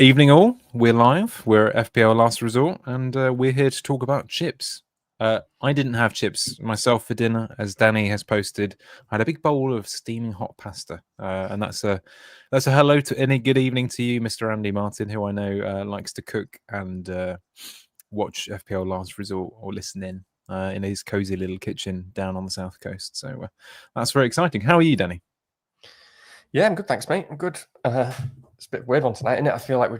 Evening all, we're live, we're FPL Last Resort, and we're here to talk about chips. I didn't have chips myself for dinner, as Danny has posted. I had a big bowl of steaming hot pasta, and that's a hello to any good evening to you, Mr. Andy Martin, who I know likes to cook and watch FPL Last Resort or listen in his cozy little kitchen down on the south coast. So that's very exciting. How are you, Danny? Yeah, I'm good, thanks, mate. I'm good. It's a bit weird one tonight, isn't it? I feel like we're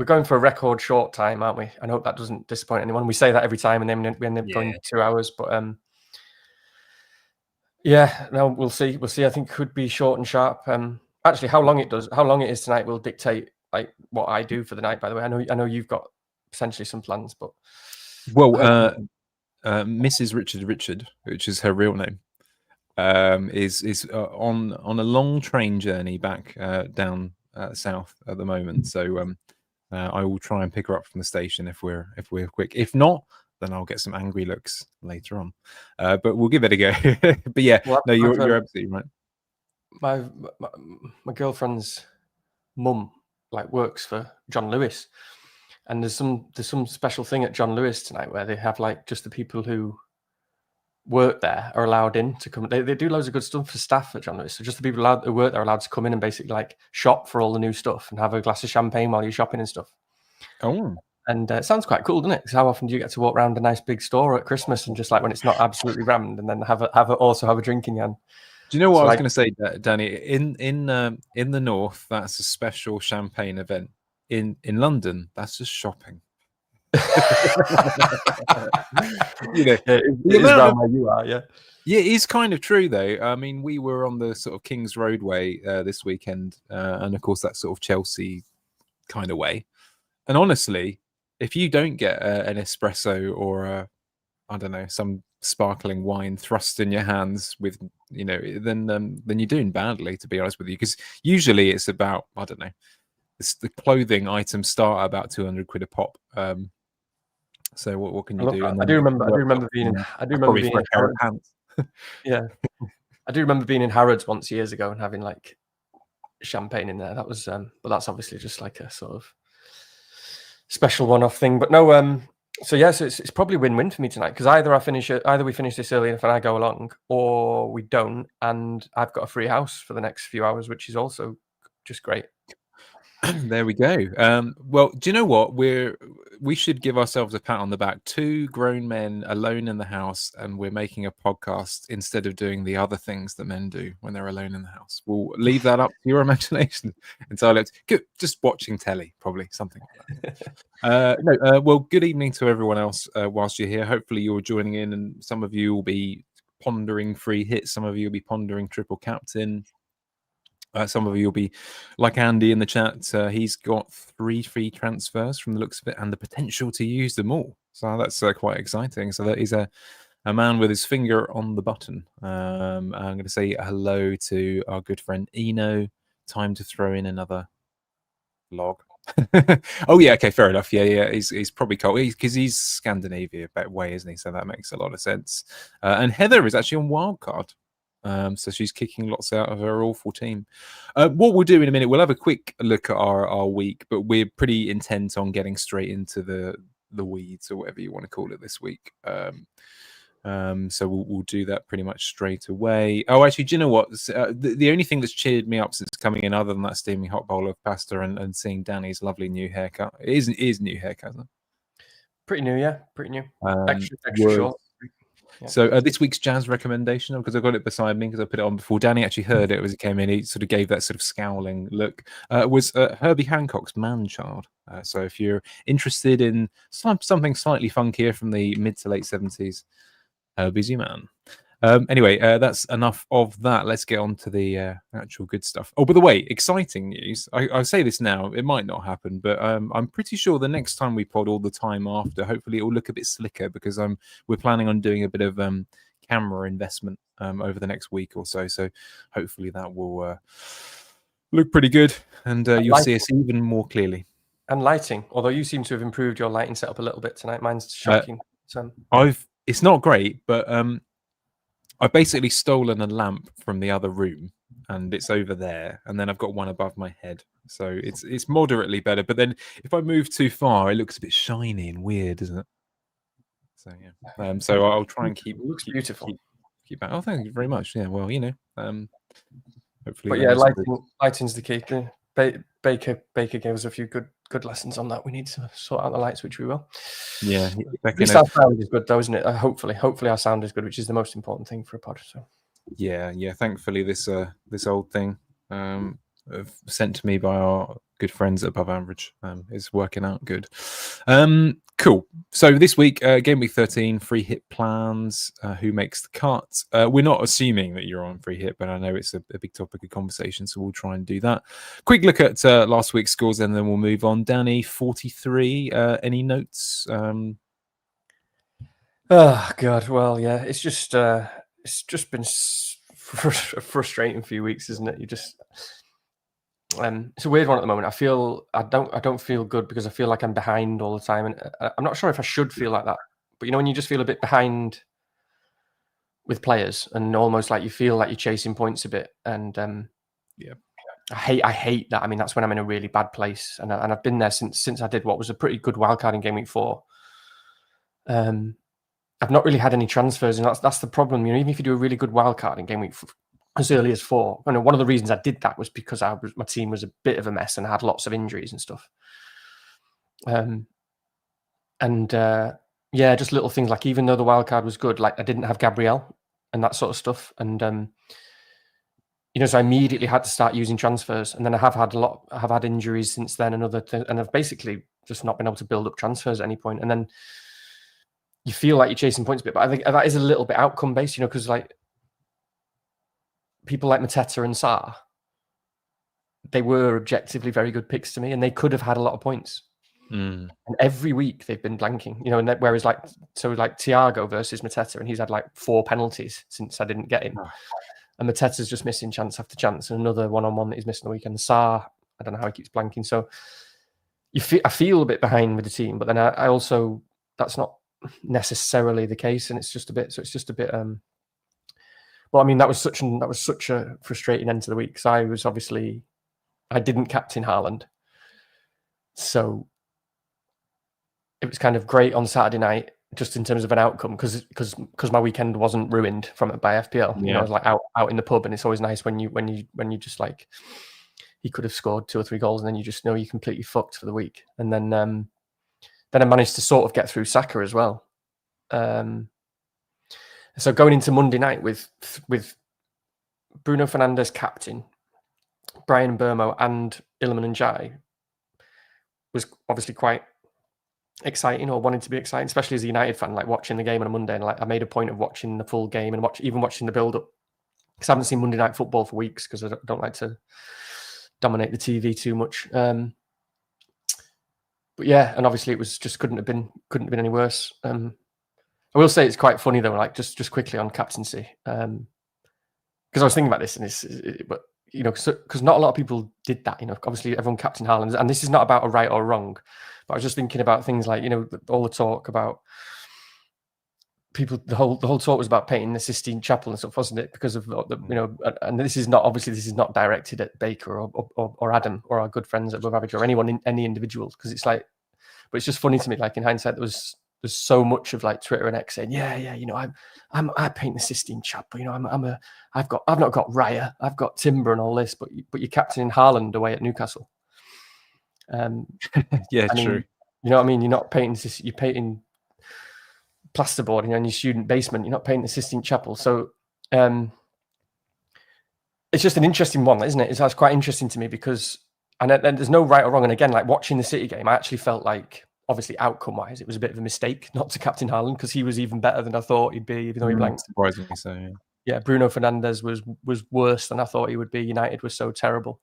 going for a record short time, aren't we? I hope that doesn't disappoint anyone. We say that every time, and then we end up going 2 hours. But yeah, no, we'll see. We'll see. I think it could be short and sharp. Actually, how long it is tonight will dictate like what I do for the night. By the way, I know you've got potentially some plans, but Mrs. Richard, which is her real name, is on a long train journey back down south at the moment. So I will try and pick her up from the station if we're quick. If not, then I'll get some angry looks later on. But we'll give it a go. But yeah, no, you're absolutely right. My girlfriend's mum works for John Lewis, and there's some special thing at John Lewis tonight where they have just the people who work there are allowed in to come. They do loads of good stuff for staff at John Lewis. So just the people who work there are allowed to come in and basically shop for all the new stuff and have a glass of champagne while you're shopping and stuff. Oh, and it sounds quite cool, doesn't it? Because how often do you get to walk around a nice big store at Christmas and just when it's not absolutely rammed, and then also have a drink in your hand? Do you know what I was going to say, Danny? In the north, that's a special champagne event. In London, that's just shopping. It is around where you are, yeah. Yeah, it is kind of true though. I mean, we were on the sort of King's Roadway this weekend, and of course that's sort of Chelsea kind of way. And honestly, if you don't get an espresso or I don't know, some sparkling wine thrust in your hands with, then you're doing badly, to be honest with you. Because usually it's about, I don't know, the clothing items start at about 200 quid a pop. So what can you do? I do remember being in Harrods. Yeah, I do remember being in Harrods once years ago and having champagne in there. That was, but that's obviously just a sort of special one-off thing. But no, so yes, it's probably win-win for me tonight, because either we finish this early enough and I go along, or we don't, and I've got a free house for the next few hours, which is also just great. There we go. Well, do you know what? We should give ourselves a pat on the back. 2 grown men alone in the house, and we're making a podcast instead of doing the other things that men do when they're alone in the house. We'll leave that up to your imagination entirely. Just watching telly, probably something like that. Well, good evening to everyone else whilst you're here. Hopefully you're joining in, and some of you will be pondering free hits. Some of you will be pondering triple captain. Some of you will be like Andy in the chat. He's got 3 free transfers from the looks of it, and the potential to use them all. So that's quite exciting. So that is a man with his finger on the button. I'm going to say hello to our good friend Eno. Time to throw in another log. Oh yeah, okay, fair enough. Yeah. He's probably cold because he's Scandinavia way, isn't he? So that makes a lot of sense. And Heather is actually on wildcard. So she's kicking lots out of her awful team. What we'll do in a minute, we'll have a quick look at our week, but we're pretty intent on getting straight into the weeds, or whatever you want to call it, this week. So we'll do that pretty much straight away. Oh, actually, do you know what? The only thing that's cheered me up since coming in, other than that steaming hot bowl of pasta and seeing Danny's lovely new haircut, it is new haircut, isn't it? Pretty new, yeah. Pretty new. Extra short. Yeah. So this week's jazz recommendation, because I've got it beside me because I put it on before Danny actually heard it as he came in, he sort of gave that sort of scowling look, was Herbie Hancock's Man-Child. So if you're interested in something slightly funkier from the mid to late 70s, Herbie's your man. Anyway, that's enough of that. Let's get on to the actual good stuff. Oh, by the way, exciting news. I say this now, it might not happen, but I'm pretty sure the next time we pod, all the time after, hopefully it will look a bit slicker, because we're planning on doing a bit of camera investment over the next week or so. So hopefully that will look pretty good, and you'll see us even more clearly. And lighting, although you seem to have improved your lighting setup a little bit tonight. Mine's shocking. It's not great, but I've basically stolen a lamp from the other room, and it's over there, and then I've got one above my head, so it's moderately better. But then if I move too far, it looks a bit shiny and weird, isn't it? So yeah, so I'll try and keep. It looks beautiful. Keep back. Oh, thank you very much. Yeah, well, hopefully. But yeah, lighting's the key. Baker gave us a few good lessons on that. We need to sort out the lights, which we will. Yeah, at least our sound is good, though, isn't it? Hopefully our sound is good, which is the most important thing for a pod. So yeah. Thankfully, this old thing sent to me by our good friends at Above Average is working out good. Cool. So this week, Game Week 13, free hit plans. Who makes the cut? We're not assuming that you're on free hit, but I know it's a big topic of conversation, so we'll try and do that. Quick look at last week's scores, and then we'll move on. Danny, 43. Any notes? Oh God, well, yeah, it's just been a frustrating few weeks, isn't it? You just it's a weird one at the moment. I don't feel good because I feel like I'm behind all the time, and I'm not sure if I should feel like that. But when you just feel a bit behind with players, and almost like you feel like you're chasing points a bit, and yeah, I hate that. I mean, that's when I'm in a really bad place, and I've been there since I did what was a pretty good wildcard in Game Week 4. I've not really had any transfers, and that's the problem. Even if you do a really good wildcard in Game Week as early as 4, one of the reasons I did that was because my team was a bit of a mess and I had lots of injuries and stuff. Yeah, just little things like, even though the wildcard was good, like I didn't have Gabriel and that sort of stuff, and so I immediately had to start using transfers, and then I have had injuries since then, and I've basically just not been able to build up transfers at any point, and then you feel like you're chasing points a bit. But I think that is a little bit outcome based, because like people like Mateta and Sarr, they were objectively very good picks to me, and they could have had a lot of points. And every week they've been blanking, and whereas like Thiago versus Mateta, and he's had like 4 penalties since I didn't get him. And Mateta's just missing chance after chance, and another one-on-one that he's missing the weekend. Sarr, I don't know how he keeps blanking. So I feel a bit behind with the team, but then I also, that's not necessarily the case, and it's just a bit. Well, I mean, that was such a frustrating end to the week, because I didn't captain Haaland, so it was kind of great on Saturday night, just in terms of an outcome, because my weekend wasn't ruined from it by FPL. Yeah. I was like out in the pub, and it's always nice when you just like, he could have scored 2 or 3 goals, and then you just know you're completely fucked for the week. And then I managed to sort of get through Saka as well. So going into Monday night with Bruno Fernandes captain, Brian Burmo and Iliman and Jai was obviously quite exciting, or wanted to be exciting, especially as a United fan, like watching the game on a Monday. And like I made a point of watching the full game and watching the build-up, because I haven't seen Monday Night Football for weeks, because I don't like to dominate the TV too much. But yeah, and obviously it was just couldn't have been any worse. I will say it's quite funny though, like just quickly on captaincy, because I was thinking about this, and because not a lot of people did that. Obviously everyone captained Haaland, and this is not about a right or wrong, but I was just thinking about things like, all the talk about people. The whole talk was about painting the Sistine Chapel and stuff, wasn't it? Because of and this is not directed at Baker or Adam or our good friends at Above Average or anyone, any individuals, because it's like, but it's just funny to me, like in hindsight, there's so much of like Twitter and X saying, I paint the Sistine Chapel, I've not got Raya, I've got timber and all this, but you're captaining Haaland away at Newcastle. Yeah, true. You know what I mean? You're not painting this, you're painting plasterboard in your student basement. You're not painting the Sistine Chapel. So it's just an interesting one, isn't it? It's quite interesting to me, because and there's no right or wrong. And again, like watching the City game, I actually felt like, obviously outcome-wise, it was a bit of a mistake not to captain Haaland, because he was even better than I thought he'd be, even though he blanked. Surprisingly so, yeah. Yeah, Bruno Fernandes was worse than I thought he would be. United was so terrible.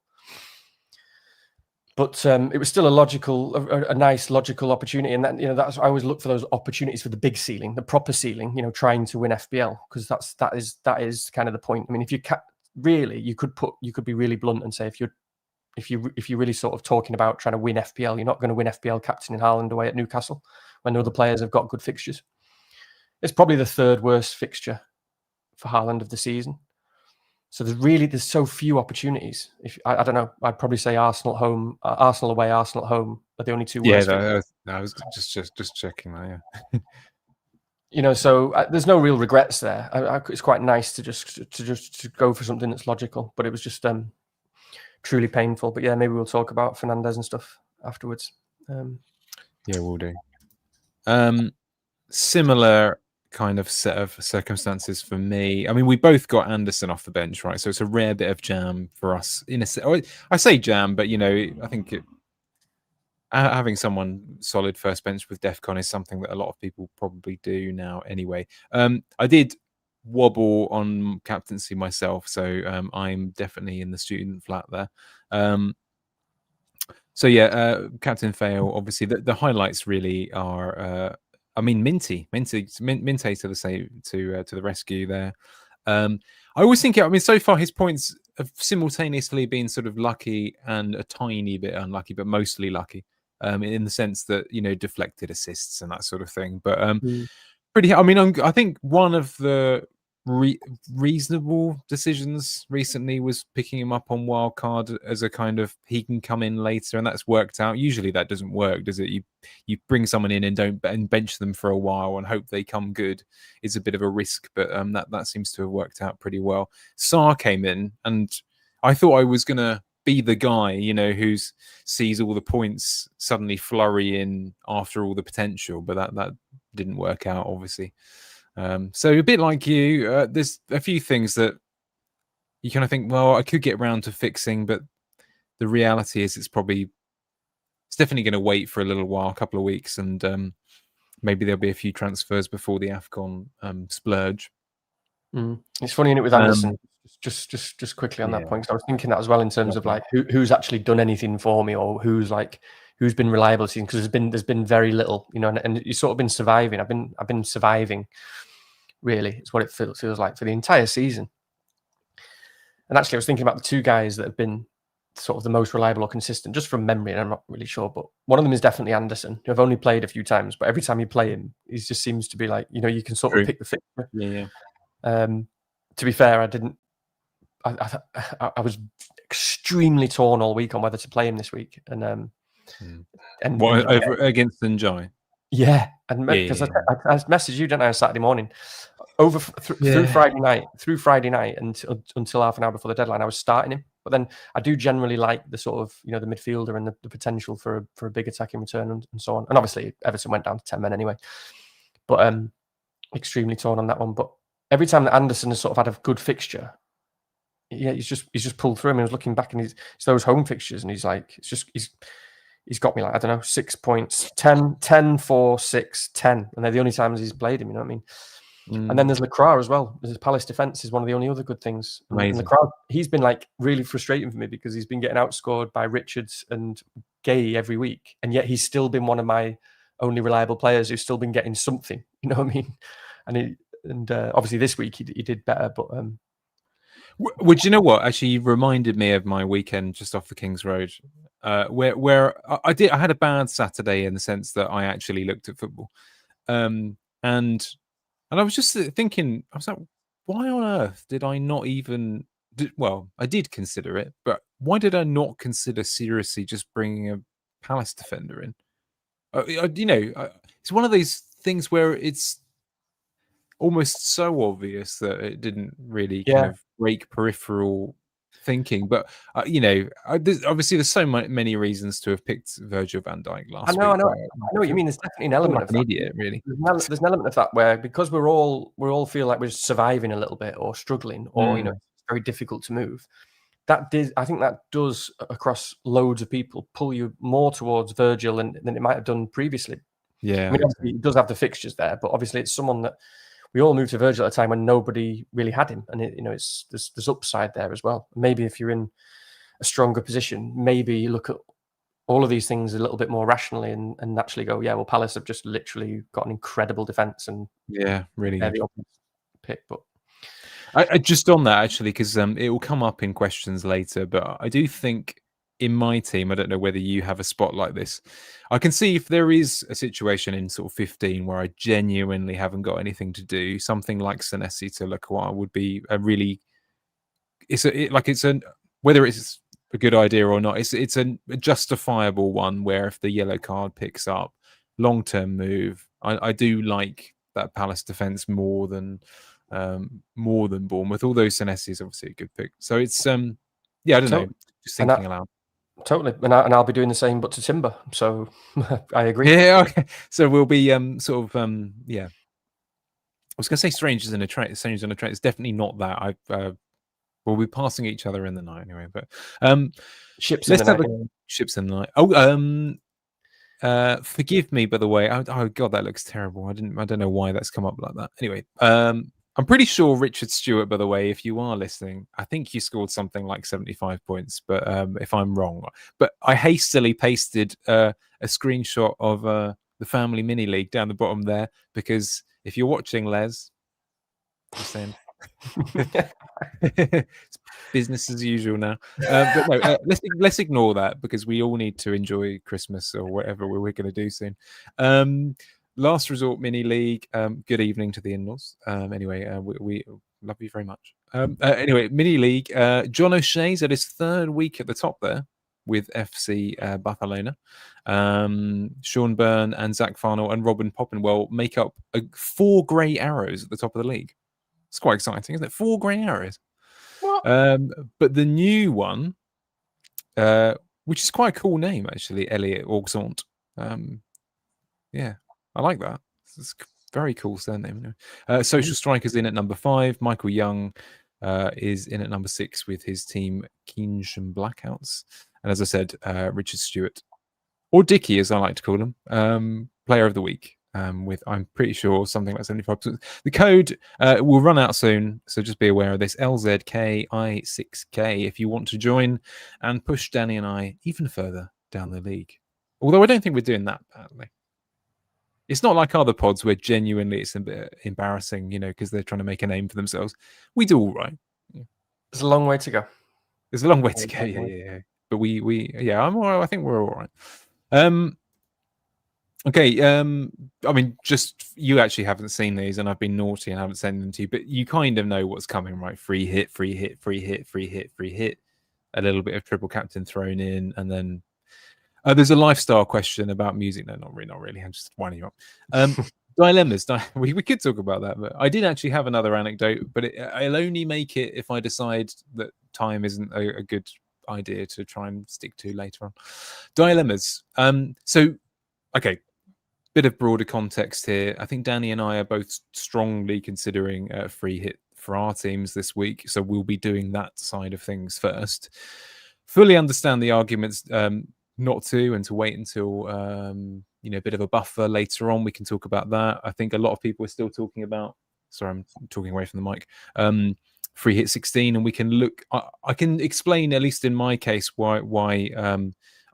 But it was still a nice logical opportunity, and that's I always look for those opportunities for the big ceiling, the proper ceiling. Trying to win FPL, because that is kind of the point. I mean, if you you could be really blunt and say, if you're really sort of talking about trying to win FPL, you're not going to win FPL captaining Haaland away at Newcastle when other players have got good fixtures. It's probably the 3rd worst fixture for Haaland of the season. So there's so few opportunities. If I don't know, I'd probably say Arsenal home, Arsenal away, Arsenal at home are the only two worst. Yeah, I was just checking that. Yeah. You know, so there's no real regrets there. It's quite nice to just go for something that's logical, but it was just truly painful. But yeah, maybe we'll talk about Fernandez and stuff afterwards. Yeah, we'll do. Similar kind of set of circumstances for me. I mean, we both got Anderson off the bench, right? So it's a rare bit of jam for us. I say jam, but you know, I think having someone solid first bench with DEFCON is something that a lot of people probably do now anyway. I did wobble on captaincy myself, so I'm definitely in the student flat there. So yeah, Captain Fail, obviously the highlights really are I mean Minty to the rescue there. I always think, I mean, so far his points have simultaneously been sort of lucky and a tiny bit unlucky, but mostly lucky. In the sense that, you know, deflected assists and that sort of thing. But pretty. I mean, I think one of the reasonable decisions recently was picking him up on wildcard as a kind of, he can come in later, and that's worked out. Usually that doesn't work, does it? You bring someone in and bench them for a while and hope they come good. It's a bit of a risk, but that seems to have worked out pretty well. Sarr came in, and I thought I was gonna be the guy, you know, who sees all the points suddenly flurry in after all the potential, but that didn't work out, obviously. So a bit like you, there's a few things that you kind of think, well, I could get around to fixing, but the reality is it's definitely going to wait for a little while, a couple of weeks, and maybe there'll be a few transfers before the AFCON splurge. It's funny, isn't it, with Anderson? Just quickly on that point, because I was thinking that as well in terms of like who's actually done anything for me, or who's been reliable, because there's been very little, you know, and you've sort of been surviving. I've been surviving, really. It's what it feels like for the entire season. And actually, I was thinking about the two guys that have been sort of the most reliable or consistent, just from memory, and I'm not really sure, but one of them is definitely Anderson, who I've only played a few times, but every time you play him, he just seems to be like, you know, you can sort of pick the fixture. Yeah. To be fair, I was extremely torn all week on whether to play him this week, and over against Njai. Yeah, and because I messaged you, didn't I, on Saturday morning, through Friday night until half an hour before the deadline, I was starting him. But then I do generally like the sort of, you know, the midfielder and the potential for a big attacking return and so on. And obviously Everton went down to 10 men anyway. But extremely torn on that one. But every time that Anderson has sort of had a good fixture, yeah, he's just pulled through him. And I was looking back, and it's those home fixtures, and he's like, he's got me like, I don't know, 6 points, 10, 4, 6, 10. And they're the only times he's played him, you know what I mean? And then there's Lacroix as well. His Palace defence is one of the only other good things. And Lacroix, he's been like really frustrating for me, because he's been getting outscored by Richards and Gay every week. And yet he's still been one of my only reliable players who's still been getting something, you know what I mean? And obviously this week he did better, but... Would you know what? Actually, you reminded me of my weekend just off the King's Road, where I had a bad Saturday in the sense that I actually looked at football, and I was just thinking, I was like, why on earth did I not even? Well, I did consider it, but why did I not consider seriously just bringing a Palace defender in? You know, it's one of those things where it's almost so obvious that it didn't really kind of break peripheral thinking. But you know, obviously there's so many reasons to have picked Virgil van Dijk last week. I know what you mean. There's definitely an element of that. Idiot, really. There's an element of that where, because we all feel like we're surviving a little bit or struggling, or you know, it's very difficult to move. I think that does, across loads of people, pull you more towards Virgil than it might have done previously. Yeah, I mean, obviously he does have the fixtures there, but obviously it's someone that we all moved to Virgil at a time when nobody really had him, and you know, there's upside there as well. Maybe if you're in a stronger position, maybe you look at all of these things a little bit more rationally and actually go, yeah, well, Palace have just literally got an incredible defense, and really good pick. But I just on that, actually, because it will come up in questions later, but I do think in my team, I don't know whether you have a spot like this. I can see if there is a situation in sort of 15 where I genuinely haven't got anything to do, something like Senesi to Lacroix would be a really whether it's a good idea or not, it's a justifiable one where if the yellow card picks up, long-term move. I do like that Palace defense more than Bournemouth. Although Senesi is obviously a good pick, so it's I don't know, just thinking aloud. Totally, and I'll be doing the same, but to Timber. So I agree. Yeah, okay. So we'll be sort of yeah. I was going to say strangers in a train. Strangers in a train. It's definitely not that. We'll be passing each other in the night anyway. But ships in the night. Ships in the night. Oh, forgive me, by the way. Oh God, that looks terrible. I don't know why that's come up like that. Anyway, I'm pretty sure Richard Stewart, by the way, if you are listening, I think you scored something like 75 points. But if I'm wrong, but I hastily pasted a screenshot of the family mini league down the bottom there, because if you're watching, Les, just saying. It's business as usual now. But no, let's ignore that, because we all need to enjoy Christmas or whatever we're going to do soon. Last resort mini league. Good evening to the in-laws. Anyway, we love you very much. Anyway, mini league. John O'Shea's at his third week at the top there with FC Barcelona. Sean Byrne and Zach Farnell and Robin Poppenwell make up 4 grey arrows at the top of the league. It's quite exciting, isn't it? 4 grey arrows. But the new one, which is quite a cool name actually, Elliot Auxant. Yeah, I like that. It's a very cool surname. Social Strikers in at number 5. Michael Young is in at number 6 with his team Keynsham Blackouts. And as I said, Richard Stewart, or Dickie as I like to call him, player of the week. With, I'm pretty sure, something like 75%. The code will run out soon, so just be aware of this. LZKI6K if you want to join and push Danny and I even further down the league. Although I don't think we're doing that badly. It's not like other pods where genuinely it's a bit embarrassing, because they're trying to make a name for themselves. We do all right. Yeah. There's a long way to go. There's a long way to go. Yeah. But I'm all right. I think we're all right. Okay, I mean, just you actually haven't seen these, and I've been naughty and haven't sent them to you, but you kind of know what's coming, right? Free hit, free hit, free hit, free hit, free hit. A little bit of triple captain thrown in, and then there's a lifestyle question about music. No, not really. I'm just winding you up. Dilemmas. We could talk about that, but I did actually have another anecdote, but I'll only make it if I decide that time isn't a good idea to try and stick to later on. Dilemmas. Okay. Bit of broader context here. I think Danny and I are both strongly considering a free hit for our teams this week, so we'll be doing that side of things first. Fully understand the arguments not to, and to wait until a bit of a buffer later on. We can talk about that. I think a lot of people are still talking about. Sorry, I'm talking away from the mic. Free hit 16, and we can look. I can explain, at least in my case, why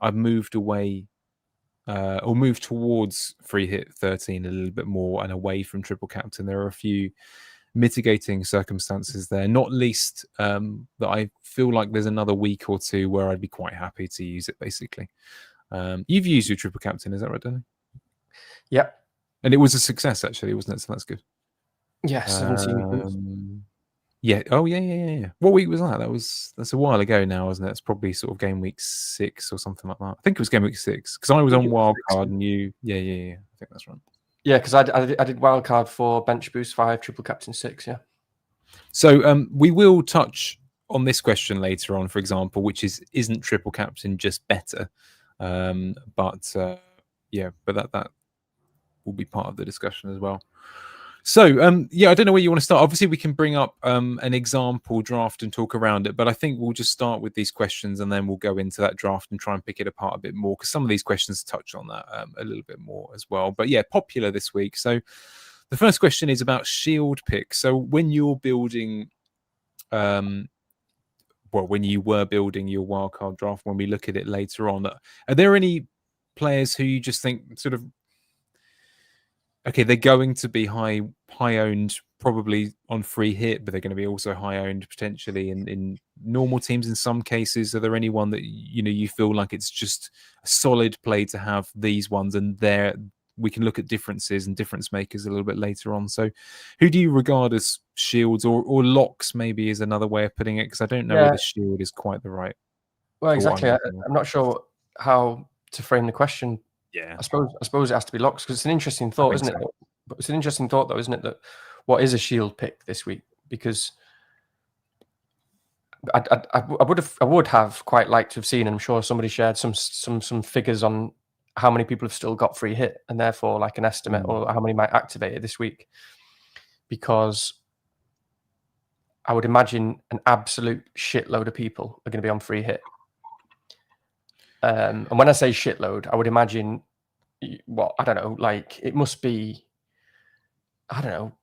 I've moved away. Or move towards free hit 13 a little bit more and away from triple captain. There are a few mitigating circumstances there, not least that I feel like there's another week or two where I'd be quite happy to use it, basically. You've used your triple captain, is that right, Danny? Yeah. And it was a success, actually, wasn't it? So that's good. Yeah, 17 points. Yeah. Oh, yeah. What week was that? That's a while ago now, isn't it? It's probably sort of game week 6 or something like that. I think it was game week 6 because I was on wildcard and you. Yeah. I think that's right. Yeah, because I did wildcard for bench boost 5, triple captain 6. Yeah. So we will touch on this question later on, for example, which isn't triple captain just better, but that will be part of the discussion as well. So, I don't know where you want to start. Obviously, we can bring up an example draft and talk around it, but I think we'll just start with these questions and then we'll go into that draft and try and pick it apart a bit more, because some of these questions touch on that a little bit more as well. But yeah, popular this week. So the first question is about shield picks. So when you're building, when you were building your wildcard draft, when we look at it later on, are there any players who you just think sort of, okay, they're going to be high owned, probably on free hit, but they're going to be also high owned potentially in normal teams in some cases? Are there anyone that you feel like it's just a solid play to have these ones, and we can look at differences and difference makers a little bit later on. So who do you regard as shields or locks, maybe, is another way of putting it? Because I don't know whether shield is quite the right. Well, exactly. I'm not sure how to frame the question. Yeah. I suppose it has to be locks, because it's an interesting thought, isn't it? But it's an interesting thought, though, isn't it? That what is a shield pick this week? Because I would have quite liked to have seen, and I'm sure somebody shared some figures on how many people have still got free hit, and therefore like an estimate or how many might activate it this week. Because I would imagine an absolute shitload of people are going to be on free hit. And when I say shitload, I would imagine, well, I don't know, like it must be, I don't know,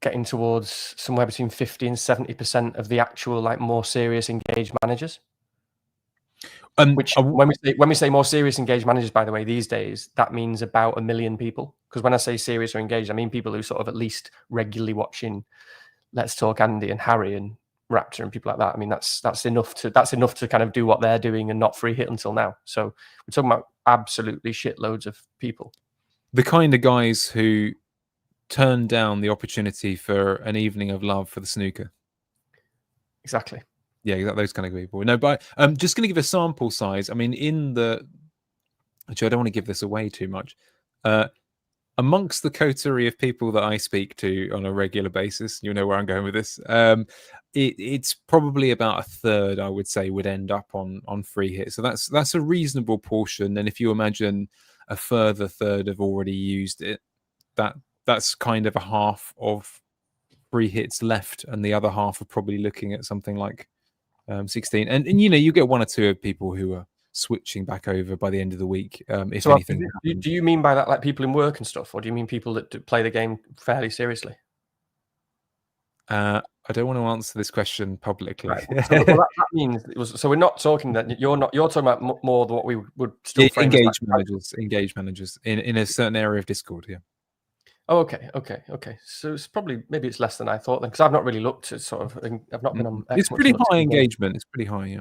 getting towards somewhere between 50 and 70% of the actual like more serious engaged managers. Which when we say more serious engaged managers, by the way, these days, that means about 1 million people. Because when I say serious or engaged, I mean people who sort of at least regularly watching Let's Talk Andy and Harry and Raptor and people like that. I mean, that's enough to kind of do what they're doing and not free hit until now. So we're talking about absolutely shitloads of people. The kind of guys who turn down the opportunity for an evening of love for the snooker. Exactly. Yeah, those kind of people. No, but I'm just going to give a sample size. I mean, actually, I don't want to give this away too much. Amongst the coterie of people that I speak to on a regular basis, you know where I'm going with this. It's probably about a third, I would say, would end up on free hit. So that's a reasonable portion. And if you imagine a further third have already used it, that's kind of a half of free hits left, and the other half are probably looking at something like 16. And you get one or two of people who are switching back over by the end of the week. If so anything, do you mean by that like people in work and stuff, or do you mean people that play the game fairly seriously? I don't want to answer this question publicly. Right. So that means so we're not talking that you're talking about more than what we would still frame engage managers in a certain area of Discord. Yeah. Oh, okay. So it's probably maybe it's less than I thought then, because I've not really looked at sort of. I've not been on. It's pretty high engagement. It's pretty high, yeah.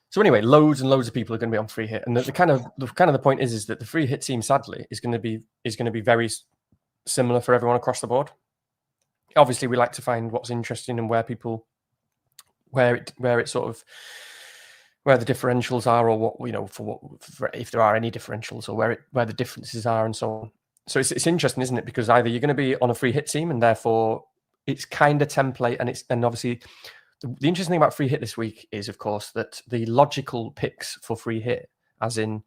So anyway, loads and loads of people are going to be on free hit, and the kind of the point is that the free hit team, sadly, is going to be very similar for everyone across the board. Obviously, we like to find what's interesting and where it sort of where the differentials are, or what for if there are any differentials, or where the differences are, and so on. So it's interesting, isn't it? Because either you're going to be on a free hit team, and therefore it's kind of template, and obviously the interesting thing about free hit this week is, of course, that the logical picks for free hit, as in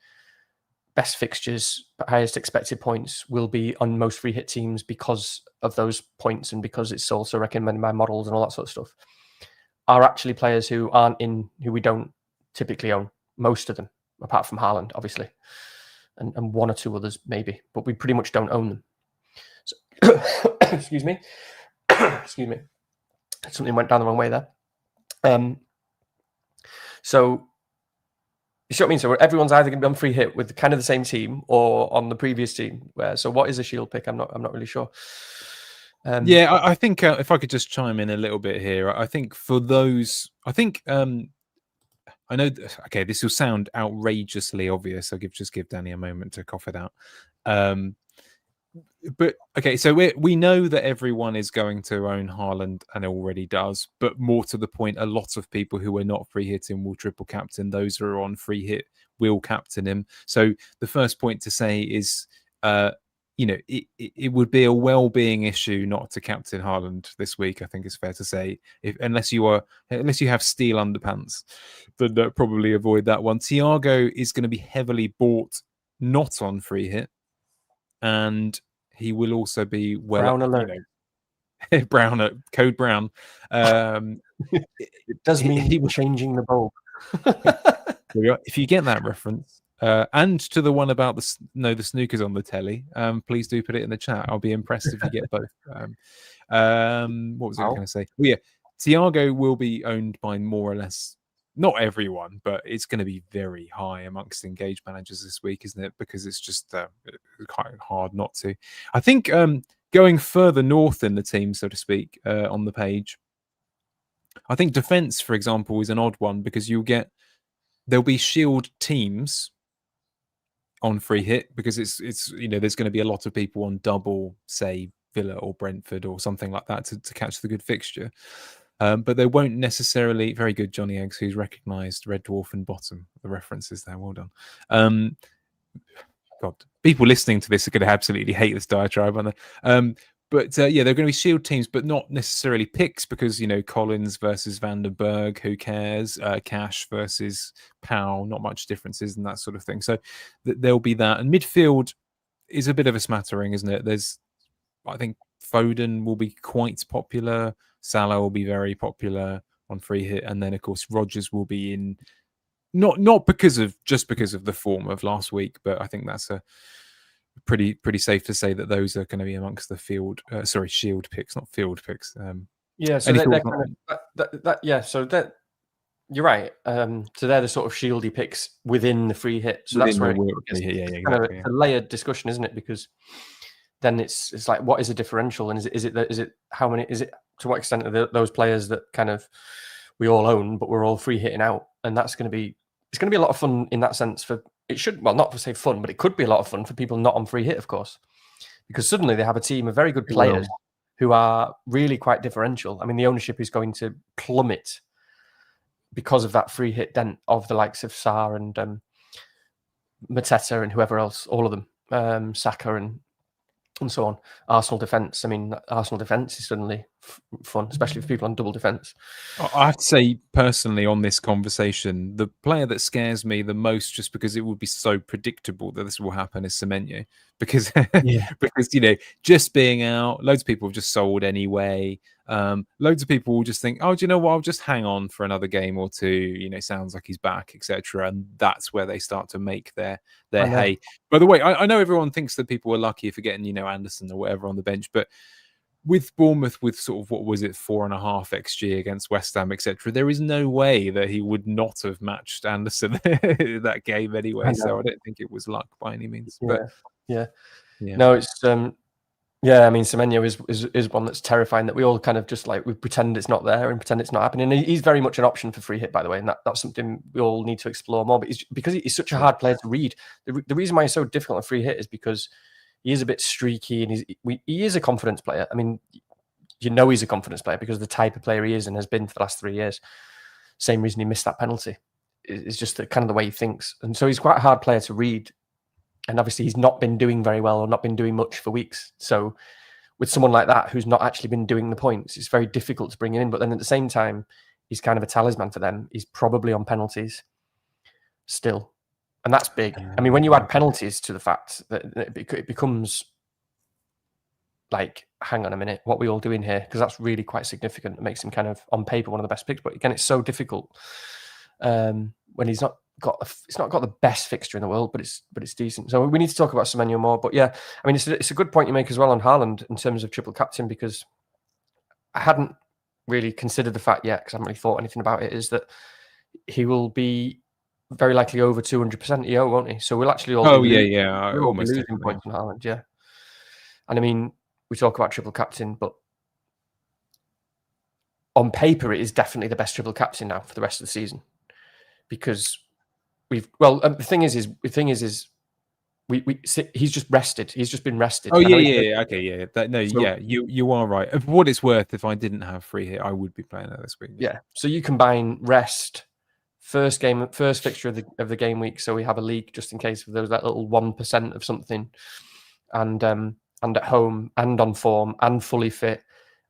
best fixtures, highest expected points, will be on most free hit teams because of those points, and because it's also recommended by models and all that sort of stuff, are actually players who we don't typically own, most of them, apart from Haaland, obviously. And one or two others maybe, but we pretty much don't own them. So, excuse me. Something went down the wrong way there. So you see what I mean? So everyone's either going to be on free hit with kind of the same team or on the previous team. So what is a shield pick? I'm not really sure. I think if I could just chime in a little bit here, I think for those, I know, okay, this will sound outrageously obvious. I'll just give Danny a moment to cough it out. But okay, so we know that everyone is going to own Haaland and already does, but more to the point, a lot of people who are not free hitting will triple captain. Those who are on free hit will captain him. So the first point to say is, it would be a well-being issue not to captain Haaland this week. I think it's fair to say, unless you have steel underpants, then probably avoid that one. Thiago is going to be heavily bought, not on free hit, and he will also be Brown alert. Brown code Brown. It does mean he was changing the bulb. If you get that reference, and to the one about the snookers on the telly, please do put it in the chat. I'll be impressed if you get both. What was I going to say? Well, yeah, Thiago will be owned by more or less, not everyone, but it's going to be very high amongst engaged managers this week, isn't it? Because it's just quite hard not to. I think going further north in the team, so to speak, on the page, I think defense, for example, is an odd one, because there'll be shield teams on free hit, because it's there's going to be a lot of people on double, say Villa or Brentford or something like that to catch the good fixture. But they won't necessarily. Very good, Johnny Eggs, who's recognised Red Dwarf and Bottom. The references there, well done. God, people listening to this are going to absolutely hate this diatribe, aren't they? But yeah, they're going to be shield teams, but not necessarily picks, because Collins versus Van den Berg, who cares? Cash versus Powell, not much differences and that sort of thing. So there'll be that. And midfield is a bit of a smattering, isn't it? I think Foden will be quite popular. Salah will be very popular on free hit, and then of course Rodgers will be in. Not because of the form of last week, but I think that's a pretty safe to say that those are going to be amongst the shield picks, not field picks. Yeah, so they're kind of so that you're right. So they're the sort of shieldy picks within the free hit. So that's where it's kind of a layered discussion, isn't it? Because then it's like, what is a differential, and is it how many, is it to what extent are those players that kind of we all own, but we're all free hitting out, and it's going to be a lot of fun in that sense. Not to say fun, but it could be a lot of fun for people not on free hit, of course, because suddenly they have a team of very good players who are really quite differential. I mean, the ownership is going to plummet because of that free hit dent of the likes of Sarr and Mateta and whoever else, all of them, Saka and so on. Arsenal defence. I mean, Arsenal defence is suddenly fun, especially for people on double defence. I have to say, personally, on this conversation, the player that scares me the most, just because it would be so predictable that this will happen, is Semenyo. Because just being out, loads of people have just sold anyway. Loads of people will just think, oh, do you know what? I'll just hang on for another game or two. Sounds like he's back, etc. And that's where they start to make their hay. By the way, I know everyone thinks that people are lucky for getting Anderson or whatever on the bench, but with Bournemouth, with sort of, what was it, 4.5 XG against West Ham, etc., there is no way that he would not have matched Anderson that game anyway. So I don't think it was luck by any means. Yeah. No, it's yeah. I mean, Semenyo is one that's terrifying, that we all kind of just like, we pretend it's not there and pretend it's not happening. And he's very much an option for free hit, by the way, and that's something we all need to explore more. But because he's such a hard player to read. The reason why he's so difficult on free hit is because he is a bit streaky, and he is a confidence player. I mean, he's a confidence player because of the type of player he is and has been for the last 3 years. Same reason he missed that penalty. It's just kind of the way he thinks. And so he's quite a hard player to read. And obviously he's not been doing very well, or not been doing much for weeks. So with someone like that, who's not actually been doing the points, it's very difficult to bring him in. But then at the same time, he's kind of a talisman for them. He's probably on penalties still. And that's big. I mean, when you add penalties to the fact that it becomes like, hang on a minute, what are we all doing here? Because that's really quite significant. It makes him kind of, on paper, one of the best picks. But again, it's so difficult when he's not got the best fixture in the world, but it's decent. So we need to talk about Semenyo more. But yeah, I mean, it's a good point you make as well on Haaland in terms of triple captain, because I hadn't really considered the fact yet, because I haven't really thought anything about it, is that he will be very likely over 200% EO, won't he? So we'll actually all almost be losing points on Haaland, yeah. And I mean, we talk about triple captain, but on paper, it is definitely the best triple captain now for the rest of the season, because the thing is he's just rested. He's just been rested. Oh yeah. You are right. For what it's worth, if I didn't have free hit, I would be playing that this week. Yeah. So you combine rest, first fixture of the game week, so we have a league just in case if there was that little 1% of something, and at home and on form and fully fit.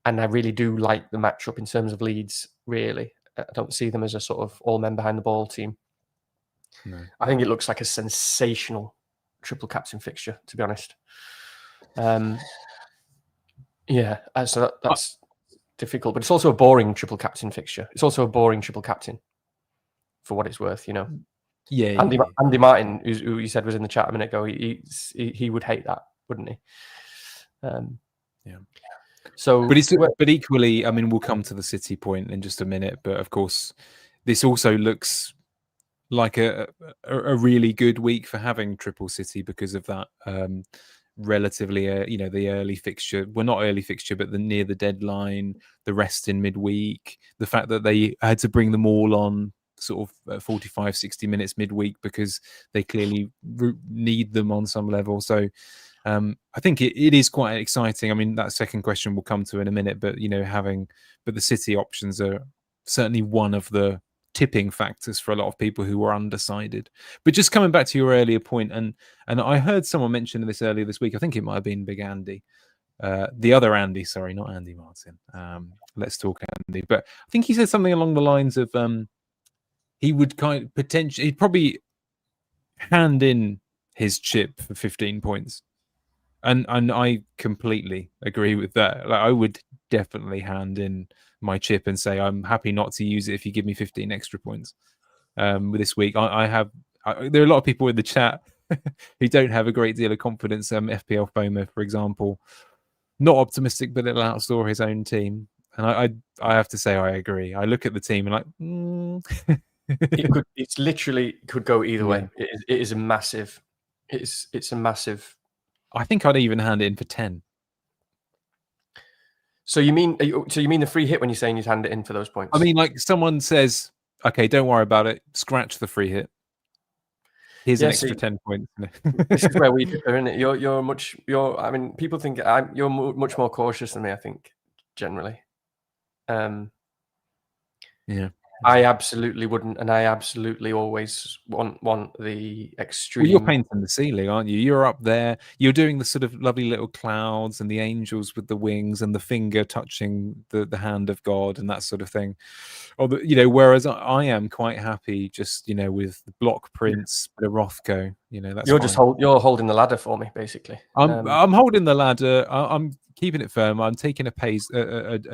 And I really do like the matchup in terms of Leeds. Really, I don't see them as a sort of all men behind the ball team. No. I think it looks like a sensational triple captain fixture, to be honest. So that's difficult, but it's also a boring triple captain fixture. It's also a boring triple captain, for what it's worth, Yeah. Andy Martin, who you said was in the chat a minute ago, he would hate that, wouldn't he? Yeah. So, but equally, I mean, we'll come to the City point in just a minute. But of course, this also looks like a really good week for having triple City, because of that relatively, the early fixture. Well, not early fixture, but near the deadline, the rest in midweek, the fact that they had to bring them all on sort of 45, 60 minutes midweek because they clearly need them on some level. So I think it is quite exciting. I mean, that second question we'll come to in a minute, but but the City options are certainly one of the tipping factors for a lot of people who were undecided. But just coming back to your earlier point, and I heard someone mention this earlier this week. I think it might have been Big Andy, the other Andy. Sorry, not Andy Martin. Let's talk Andy. But I think he said something along the lines of he would he'd probably hand in his chip for 15 points. And I completely agree with that. Like, I would definitely hand in my chip and say I'm happy not to use it if you give me 15 extra points. This week, there are a lot of people in the chat who don't have a great deal of confidence. FPL FOMO, for example, not optimistic, but it'll outscore his own team. And I have to say I agree. I look at the team and It's literally could go either way. It is a massive. It's a massive. I think I'd even hand it in for 10. So you mean the free hit when you're saying you'd hand it in for those points? I mean, like someone says, okay, don't worry about it. Scratch the free hit. Here's an extra 10 points. This is where we differ, isn't it? I mean, people think you're much more cautious than me, I think, generally. Yeah. I absolutely wouldn't, and I absolutely always want the extreme. Well, you're painting the ceiling, aren't you? You're up there. You're doing the sort of lovely little clouds and the angels with the wings and the finger touching the hand of God and that sort of thing. Or whereas I am quite happy just with the block prints, bit of Rothko. That's you're holding the ladder for me, basically. I'm holding the ladder. I'm keeping it firm. I'm taking a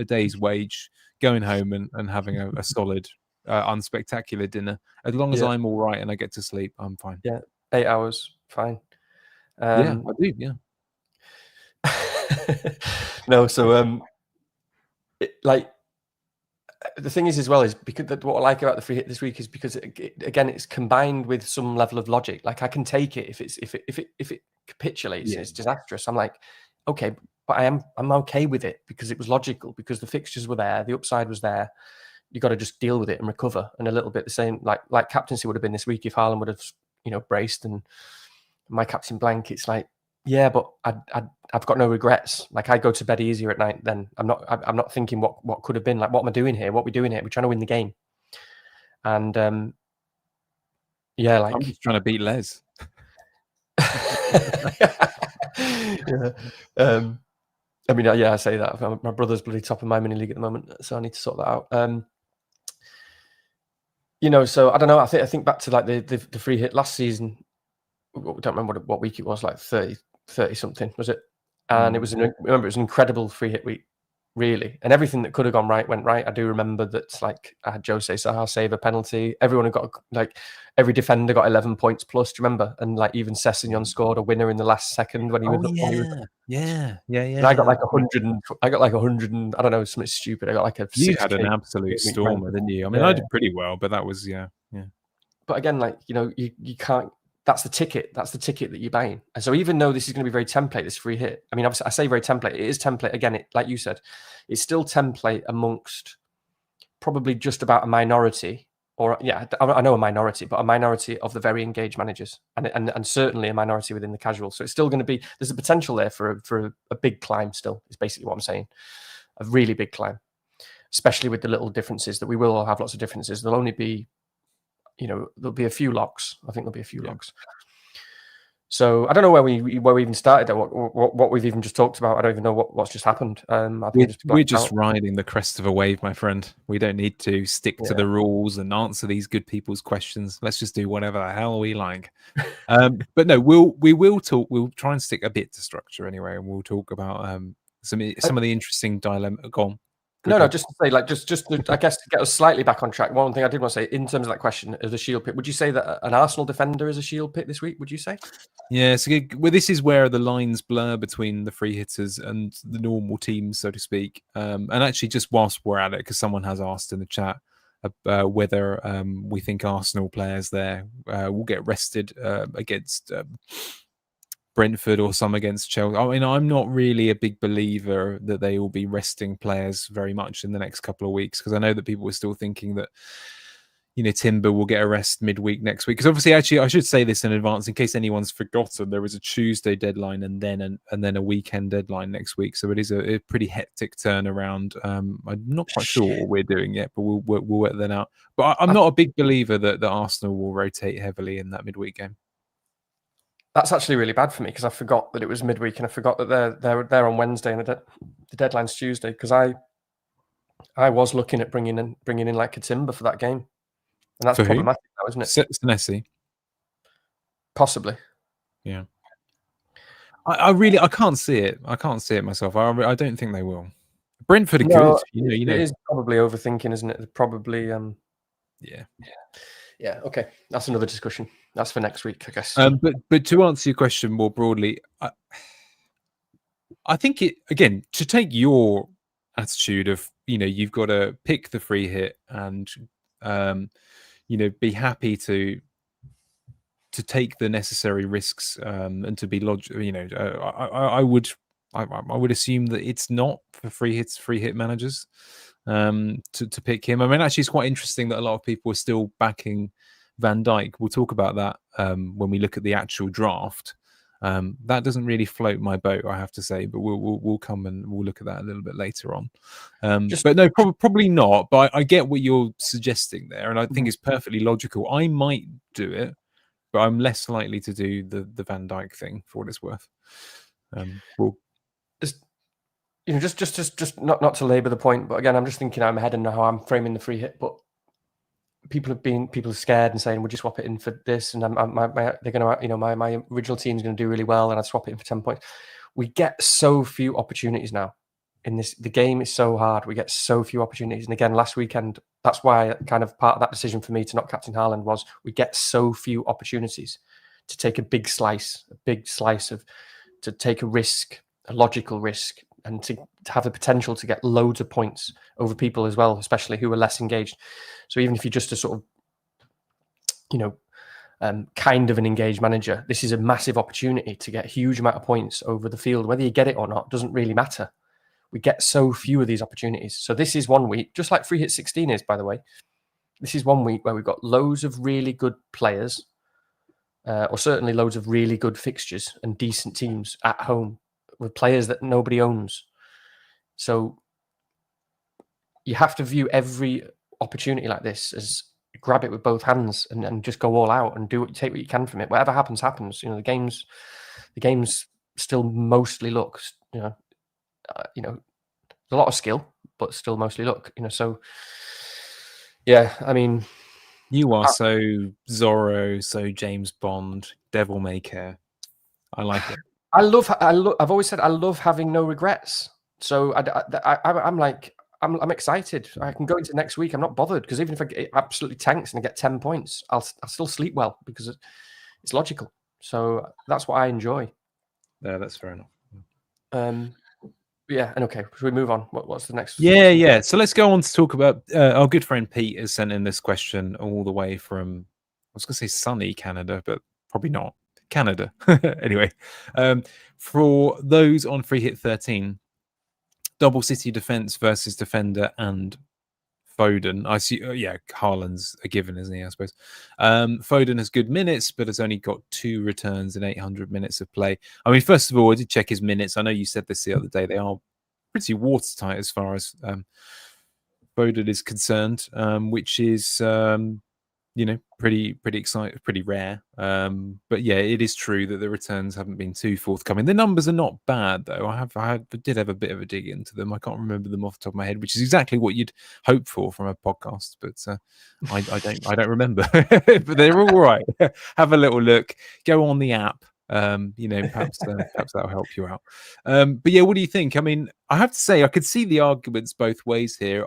day's wage, going home and having a solid, unspectacular dinner. As long as I'm all right and I get to sleep, I'm fine. Yeah, 8 hours, fine. Yeah, I do. Yeah. No, so the thing is as well is because what I like about the free hit this week is because again it's combined with some level of logic. Like I can take it if it capitulates and it's disastrous. I'm like, okay, but I'm okay with it because it was logical, because the fixtures were there, the upside was there. You got to just deal with it and recover. And a little bit the same like captaincy would have been this week if Haaland would have braced and my captain blank. It's like, yeah, but I've got no regrets. Like I go to bed easier at night. Then I'm not thinking what could have been. Like, what am I doing here? What are we doing here? We're trying to win the game. And I'm just trying to beat Les. I mean, I say that. My brother's bloody top of my mini league at the moment, so I need to sort that out. So I don't know. I think back to like the free hit last season. I don't remember what week it was, like 30 something, was it? And it was it was an incredible free hit week, really. And everything that could have gone right went right. I do remember that, like, I had Jose Saha save a penalty. Everyone had got, like, every defender got 11 points plus. Do you remember? And like even Sessegnon scored a winner in the last second when he was. Yeah. And I got like 100. I got like 100. And I don't know, something stupid. I got like a. You had an absolute stormer, didn't you? I mean, I did pretty well, but that was yeah. But again, like, you can't. That's the ticket. That's the ticket that you're buying. And so even though this is going to be very template, this free hit. I mean, obviously, I say very template. It is template. Again, like you said, it's still template amongst probably just about a minority, or I know a minority, but a minority of the very engaged managers, and certainly a minority within the casual. So it's still going to be. There's a potential there for a big climb. Still, is basically what I'm saying. A really big climb, especially with the little differences that we will all have. Lots of differences. There'll only be. There'll be a few locks. I think there'll be a few locks. So I don't know where we even started. What we've even just talked about. I don't even know what's just happened. I think we're just riding the crest of a wave, my friend. We don't need to stick to the rules and answer these good people's questions. Let's just do whatever the hell we like. But no, we will talk. We'll try and stick a bit to structure anyway, and we'll talk about some of the interesting dilemma. Go on. No, just to say, like, just I guess to get us slightly back on track. One thing I did want to say in terms of that question of the shield pick, would you say that an Arsenal defender is a shield pick this week? Would you say? Yeah, so this is where the lines blur between the free hitters and the normal teams, so to speak. And actually, just whilst we're at it, because someone has asked in the chat whether we think Arsenal players there will get rested against Brentford or some against Chelsea. I mean, I'm not really a big believer that they will be resting players very much in the next couple of weeks, because I know that people were still thinking that, Timber will get a rest midweek next week. Because obviously, actually, I should say this in advance in case anyone's forgotten. There is a Tuesday deadline and then a weekend deadline next week. So it is a pretty hectic turnaround. I'm not quite sure what we're doing yet, but we'll work that out. But I'm not a big believer that Arsenal will rotate heavily in that midweek game. That's actually really bad for me because I forgot that it was midweek and I forgot that they're on Wednesday and the deadline's Tuesday because I was looking at bringing in like a Timber for that game. And that's problematic now, isn't it? Senesi. Possibly. Yeah. I can't see it. I can't see it myself. I don't think they will. Brentford are good. It is probably overthinking, isn't it? Probably. Yeah. Okay, that's another discussion. That's for next week, I guess. But to answer your question more broadly, I think it again to take your attitude of you've got to pick the free hit and be happy to take the necessary risks and to be logical. I would assume that it's not for free hit managers to pick him. I mean, actually, it's quite interesting that a lot of people are still backing Van Dijk. We'll talk about that when we look at the actual draft. That doesn't really float my boat, I have to say, but we'll come and we'll look at that a little bit later on. But no, probably not. But I get what you're suggesting there, and I think it's perfectly logical. I might do it, but I'm less likely to do the Van Dijk thing for what it's worth. Just not to labour the point, but again, I'm just thinking I'm ahead and how I'm framing the free hit, but people are scared and saying, "Would you swap it in for this?" And they're going to, my original team's going to do really well, and I'd swap it in for 10 points. We get so few opportunities now. The game is so hard. We get so few opportunities. And again, last weekend, that's why kind of part of that decision for me to not captain Haaland was we get so few opportunities to take a big slice to take a risk, a logical risk, and to have the potential to get loads of points over people as well, especially who are less engaged. So even if you're just a sort of, kind of an engaged manager, this is a massive opportunity to get a huge amount of points over the field. Whether you get it or not doesn't really matter. We get so few of these opportunities. So this is 1 week, just like Free Hit 16 is, by the way. This is 1 week where we've got loads of really good players, or certainly loads of really good fixtures and decent teams at home with players that nobody owns. So you have to view every opportunity like this as grab it with both hands and just go all out and take what you can from it. Whatever happens, happens. The game's still mostly luck. A lot of skill, but still mostly luck. So yeah, I mean, you are so Zorro, so James Bond, devil may care. I like it. I've always said I love having no regrets. So I'm excited. I can go into next week. I'm not bothered because even if it absolutely tanks and I get 10 points, I'll still sleep well because it's logical. So that's what I enjoy. Yeah, that's fair enough. Yeah, and okay, should we move on? What's the next? Yeah. So let's go on to talk about our good friend Pete has sent in this question all the way from, I was going to say sunny Canada, but probably not. Canada. Anyway, for those on Free Hit 13, double City defense versus defender and Foden. I see. Haaland's a given, isn't he? I suppose. Foden has good minutes, but has only got 2 returns in 800 minutes of play. I mean, first of all, I did check his minutes. I know you said this the other day. They are pretty watertight as far as Foden is concerned, which is pretty exciting, pretty rare. But yeah, it is true that the returns haven't been too forthcoming. The numbers are not bad though. I did have a bit of a dig into them. I can't remember them off the top of my head, which is exactly what you'd hope for from a podcast. But I don't remember. But they're all right. Have a little look. Go on the app. Perhaps that'll help you out. But yeah, what do you think? I mean, I have to say, I could see the arguments both ways here.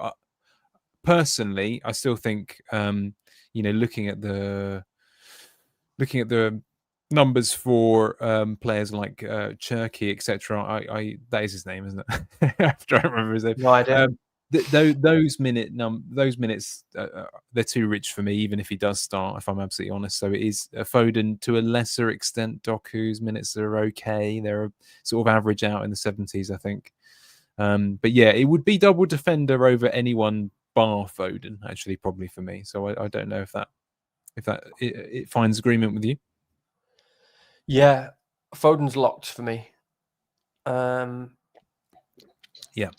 Personally, I still think. Looking at the numbers for players like Cherky, etc. That is his name, isn't it? I don't remember his name. No idea. Those minutes, they're too rich for me, even if he does start, if I'm absolutely honest. So it is Foden to a lesser extent. Doku's minutes are okay. They're sort of average out in the 70s, I think. But yeah, it would be double defender over anyone bar Foden, actually, probably for me. So I don't know if it finds agreement with you. Yeah, Foden's locked for me. Yeah.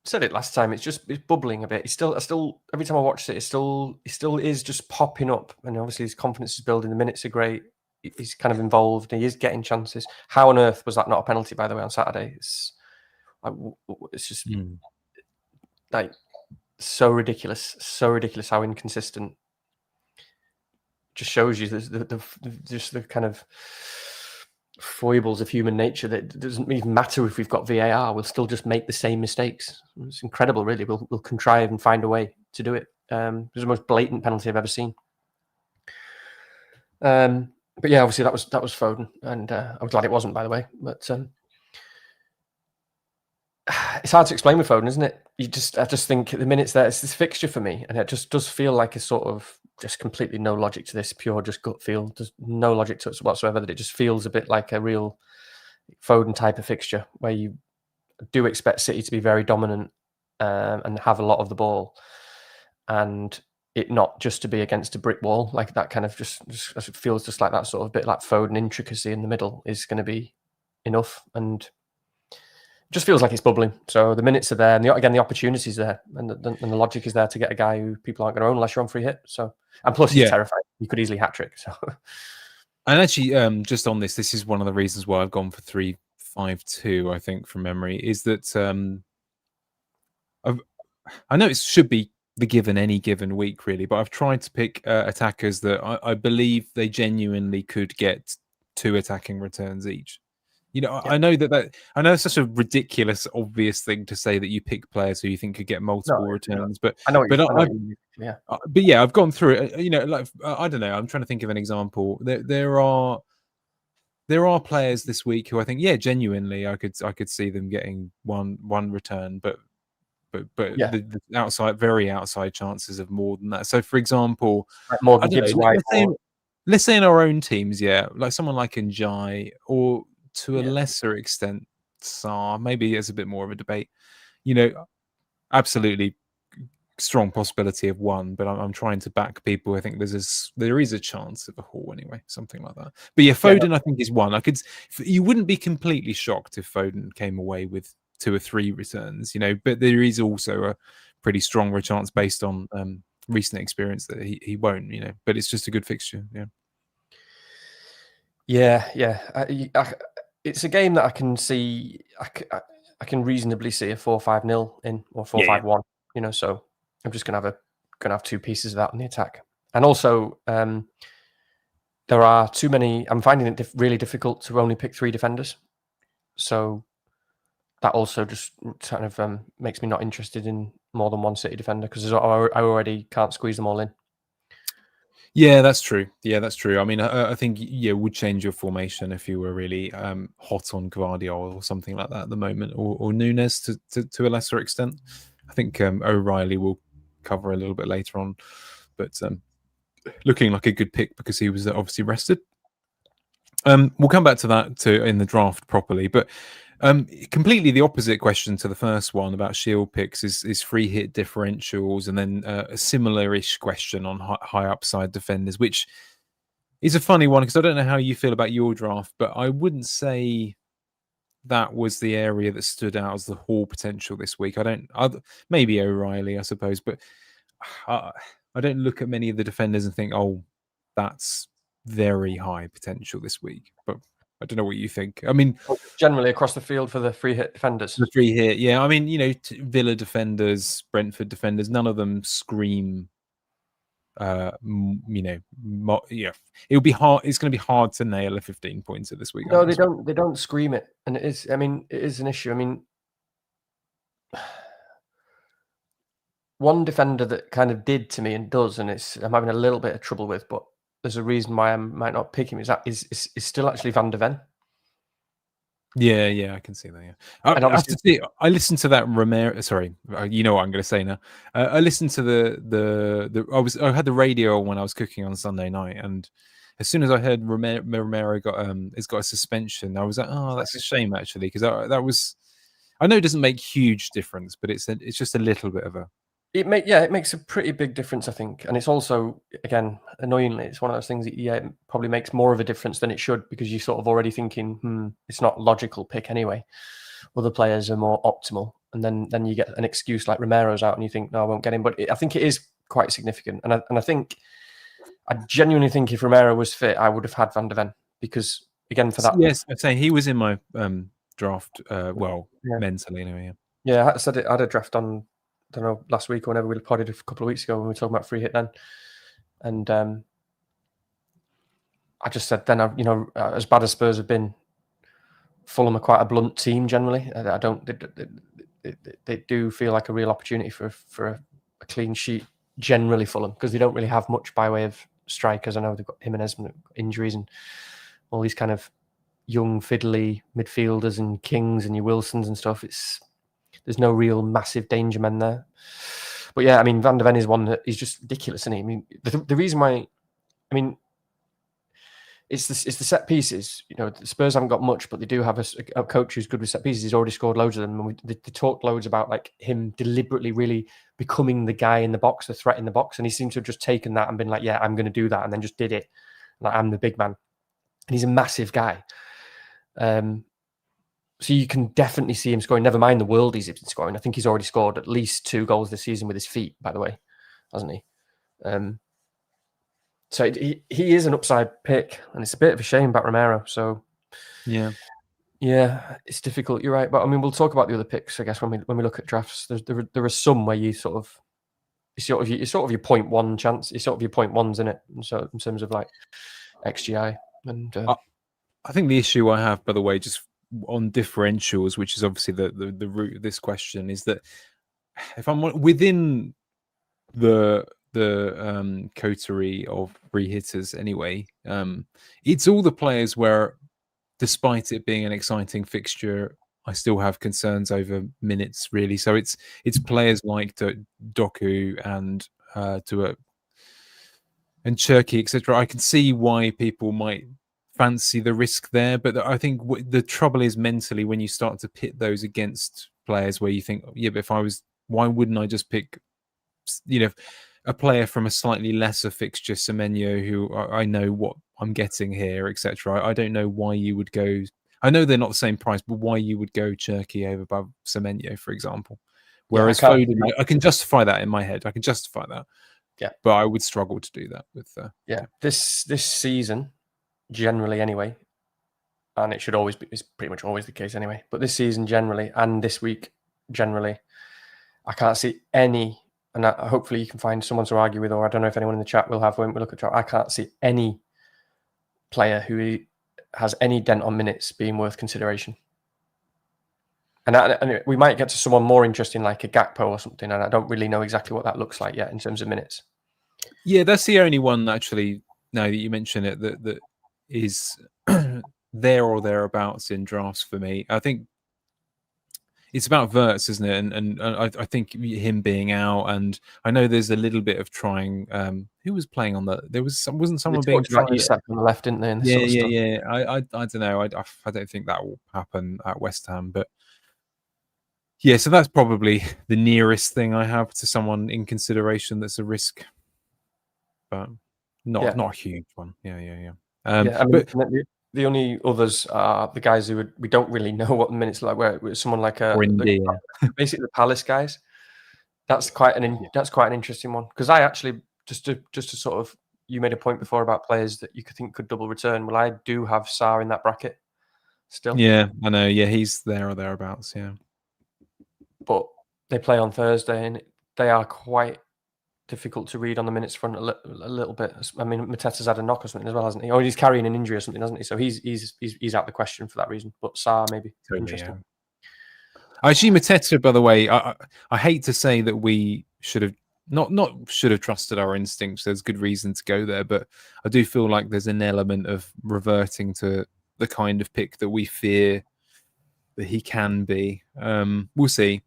Said it last time. It's bubbling a bit. I still every time I watch it, he still is just popping up, and obviously his confidence is building. The minutes are great. He's kind of involved. He is getting chances. How on earth was that not a penalty, by the way, on Saturday? It's just like so ridiculous how inconsistent. Just shows you the kind of foibles of human nature, that it doesn't even matter if we've got VAR, we'll still just make the same mistakes. It's incredible, really. We'll contrive and find a way to do it. It was the most blatant penalty I've ever seen. But yeah, obviously that was Foden, and I'm glad it wasn't, by the way. But it's hard to explain with Foden, isn't it? I just think the minutes there, it's this fixture for me, and it just does feel like a sort of just completely no logic to this, pure just gut feel. There's no logic to it whatsoever. That it just feels a bit like a real Foden type of fixture, where you do expect City to be very dominant and have a lot of the ball, and it not just to be against a brick wall. Like that kind of just it feels just like that sort of bit like Foden intricacy in the middle is going to be enough, and just feels like it's bubbling. So the minutes are there, and the opportunity's there, and the logic is there to get a guy who people aren't going to own unless you're on free hit. So, and plus he's terrifying. He could easily hat trick. So, and actually, just on this is one of the reasons why I've gone for 3-5-2. I think from memory is that I know it should be the given any given week, really, but I've tried to pick attackers that I believe they genuinely could get 2 attacking returns each. You know, yeah. I know it's such a ridiculous, obvious thing to say that you pick players who you think could get multiple returns, but I know. But yeah, I've gone through it. You know, like I don't know. I'm trying to think of an example. There are players this week who I think, yeah, genuinely, I could see them getting one return, but yeah. the very outside chances of more than that. So, for example, like more than Gibbs White. Let's say in our own teams, yeah, like someone like Njai, or to a lesser extent, Sarr. Maybe there's a bit more of a debate. You know, absolutely strong possibility of one, but I'm trying to back people. I think there is a chance of a haul anyway, something like that. But yeah, Foden I think is one. You wouldn't be completely shocked if Foden came away with 2 or 3 returns, you know, but there is also a pretty strong chance based on recent experience that he won't, you know, but it's just a good fixture. It's a game that I can see. I can reasonably see a 4-5-0 in, or 4-5-1. You know, so I'm just gonna have 2 pieces of that on the attack, and also there are too many. I'm finding it really difficult to only pick 3 defenders, so that also just kind of makes me not interested in more than one City defender, because I already can't squeeze them all in. Yeah, that's true. I mean, I think would change your formation if you were really hot on Gvardiol or something like that at the moment, or Nunes to a lesser extent. I think O'Reilly will cover a little bit later on, but looking like a good pick because he was obviously rested. We'll come back to that in the draft properly, but completely the opposite question to the first one about shield picks is free hit differentials, and then a similar-ish question on high upside defenders, which is a funny one because I don't know how you feel about your draft, but I wouldn't say that was the area that stood out as the haul potential this week. Maybe O'Reilly, I suppose, but I don't look at many of the defenders and think, oh, that's very high potential this week. But I don't know what you think. I mean, generally across the field for the free hit defenders. The free hit, yeah. I mean, you know, Villa defenders, Brentford defenders, none of them scream. You know, it'll be hard. It's going to be hard to nail a 15 pointer this week. No, they don't. They don't scream it, and it is. I mean, it is an issue. I mean, one defender that kind of did to me and does, and I'm having a little bit of trouble with, but there's a reason why I might not pick him. Is still actually Van de Ven. Yeah, I can see that. Yeah, I listened to that Romero. Sorry, you know what I'm going to say now. I listened to I had the radio when I was cooking on Sunday night, and as soon as I heard Romero has got a suspension, I was like, oh, that's a shame actually, because that was. I know it doesn't make huge difference, but it's just a little bit of a. It makes a pretty big difference, I think. And it's also, again, annoyingly, it's one of those things that, it probably makes more of a difference than it should, because you're sort of already thinking, it's not a logical pick anyway. Other players are more optimal. And then you get an excuse like Romero's out and you think, no, I won't get him. But I think it is quite significant. And I genuinely think if Romero was fit, I would have had Van de Ven, because, again, for that. Yes, I'd say he was in my draft, mentally anyway. Yeah, I said it. I had a draft on, I don't know, last week or whenever we potted a couple of weeks ago when we were talking about free hit then. And I just said then, as bad as Spurs have been, Fulham are quite a blunt team generally. They do feel like a real opportunity for a clean sheet generally, Fulham, because they don't really have much by way of strikers. I know they've got Jimenez injuries and all these kind of young fiddly midfielders and Kings and your Wilsons and stuff. There's no real massive danger men there. But yeah, I mean, Van de Ven is one that is just ridiculous, isn't he? I mean, the reason why, it's the set pieces. The Spurs haven't got much, but they do have a coach who's good with set pieces. He's already scored loads of them. And they talked loads about like him deliberately really becoming the guy in the box, the threat in the box. And he seems to have just taken that and been like, yeah, I'm going to do that. And then just did it. Like, I'm the big man. And he's a massive guy. So you can definitely see him scoring. Never mind the world he's been scoring. I think he's already scored at least 2 goals this season with his feet, by the way, hasn't he? So he is an upside pick, and it's a bit of a shame about Romero. So yeah, it's difficult. You're right, but I mean, we'll talk about the other picks, I guess, when we look at drafts. There are some where it's sort of your 0.1 chance. It's sort of your 0.1s, isn't it? So in terms of like XGI, and I think the issue I have, by the way, just on differentials, which is obviously the root of this question, is that if I'm within the coterie of free hitters anyway, it's all the players where, despite it being an exciting fixture, I still have concerns over minutes, really. So it's players like Doku and and Cherki, etc. I can see why people might fancy the risk there, but I think the trouble is mentally when you start to pit those against players where you think, yeah, but why wouldn't I just pick, a player from a slightly lesser fixture, Semenyo, who I know what I'm getting here, etc. I don't know why you would go. I know they're not the same price, but why you would go Cherki over above Semenyo, for example. Whereas Foden, I can justify that in my head. I can justify that. Yeah, but I would struggle to do that with. This season, generally anyway, and it's pretty much always the case anyway. But this season generally, and this week generally, I can't see any. And hopefully you can find someone to argue with, or I don't know if anyone in the chat will have when we look at draft. I can't see any player who has any dent on minutes being worth consideration. And we might get to someone more interesting like a Gakpo or something, and I don't really know exactly what that looks like yet in terms of minutes. Yeah, that's the only one actually, now that you mention it, that is there or thereabouts in drafts for me. I think it's about Wirtz, isn't it? And I think him being out, and I know there's a little bit of trying. Who was playing on wasn't someone being tried on the left, didn't they? Yeah. I don't know. I don't think that will happen at West Ham, but yeah. So that's probably the nearest thing I have to someone in consideration that's a risk, but not a huge one. Yeah. I mean, the only others are the guys who we don't really know what the minutes like. Where someone like basically the Palace guys. That's quite an interesting one, because I actually just to sort of, you made a point before about players that you could think could double return. Well, I do have Sarr in that bracket still. Yeah, I know. Yeah, he's there or thereabouts. Yeah, but they play on Thursday, and they are quite difficult to read on the minutes front a little bit. I mean, Mateta's had a knock or something as well, hasn't he? Or he's carrying an injury or something, hasn't he? So he's out the question for that reason. But Sarr maybe interesting. Yeah. Actually, Mateta, by the way, I hate to say that we should have not should have trusted our instincts. There's good reason to go there, but I do feel like there's an element of reverting to the kind of pick that we fear that he can be. We'll see.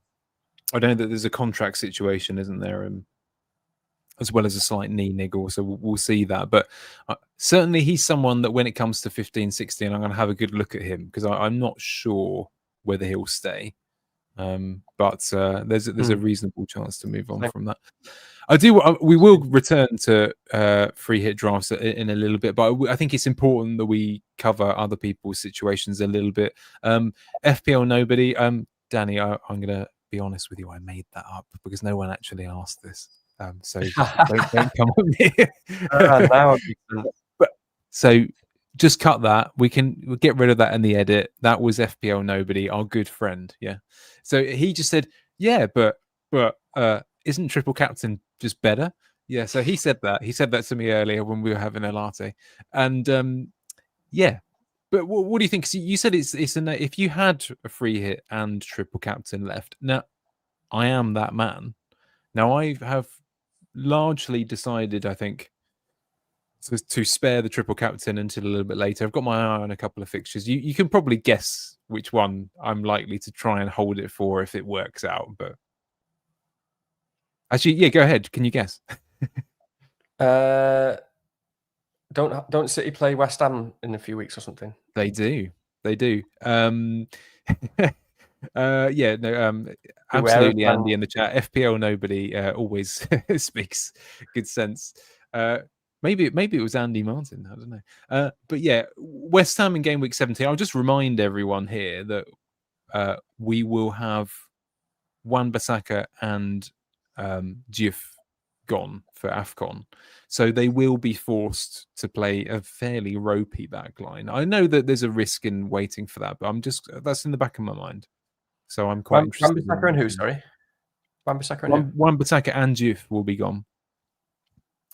I know that there's a contract situation, isn't there? As well as a slight knee niggle. So we'll see that. But certainly he's someone that when it comes to 15, 16, I'm going to have a good look at him, because I'm not sure whether he'll stay. But there's a reasonable chance to move on from that. We will return to free hit drafts in a little bit, but I think it's important that we cover other people's situations a little bit. FPL nobody. Danny, I'm going to be honest with you. I made that up because no one actually asked this. So don't come at me. But so just cut that. We'll get rid of that in the edit. That was FPL nobody, our good friend. Yeah. So he just said, yeah, but isn't triple captain just better? Yeah. So he said that. He said that to me earlier when we were having a latte. And yeah. But what do you think? You said it's if you had a free hit and triple captain left. Now, I am that man. Now I have largely decided, I think, to spare the triple captain until a little bit later. I've got my eye on a couple of fixtures. You can probably guess which one I'm likely to try and hold it for if it works out. But actually, yeah, go ahead. Can you guess? Don't City play West Ham in a few weeks or something? They do. Yeah, no, absolutely, Andy in the chat. FPL nobody always speaks good sense. Maybe it was Andy Martin. I don't know. But yeah, West Ham in game week 17. I'll just remind everyone here that we will have Wan-Bissaka and Diouf gone for AFCON. So they will be forced to play a fairly ropey back line. I know that there's a risk in waiting for that, but that's in the back of my mind. So I'm quite interested. Wan-Bissaka and who, sorry? Wan-Bissaka and who? Wan-Bissaka and Diouf will be gone.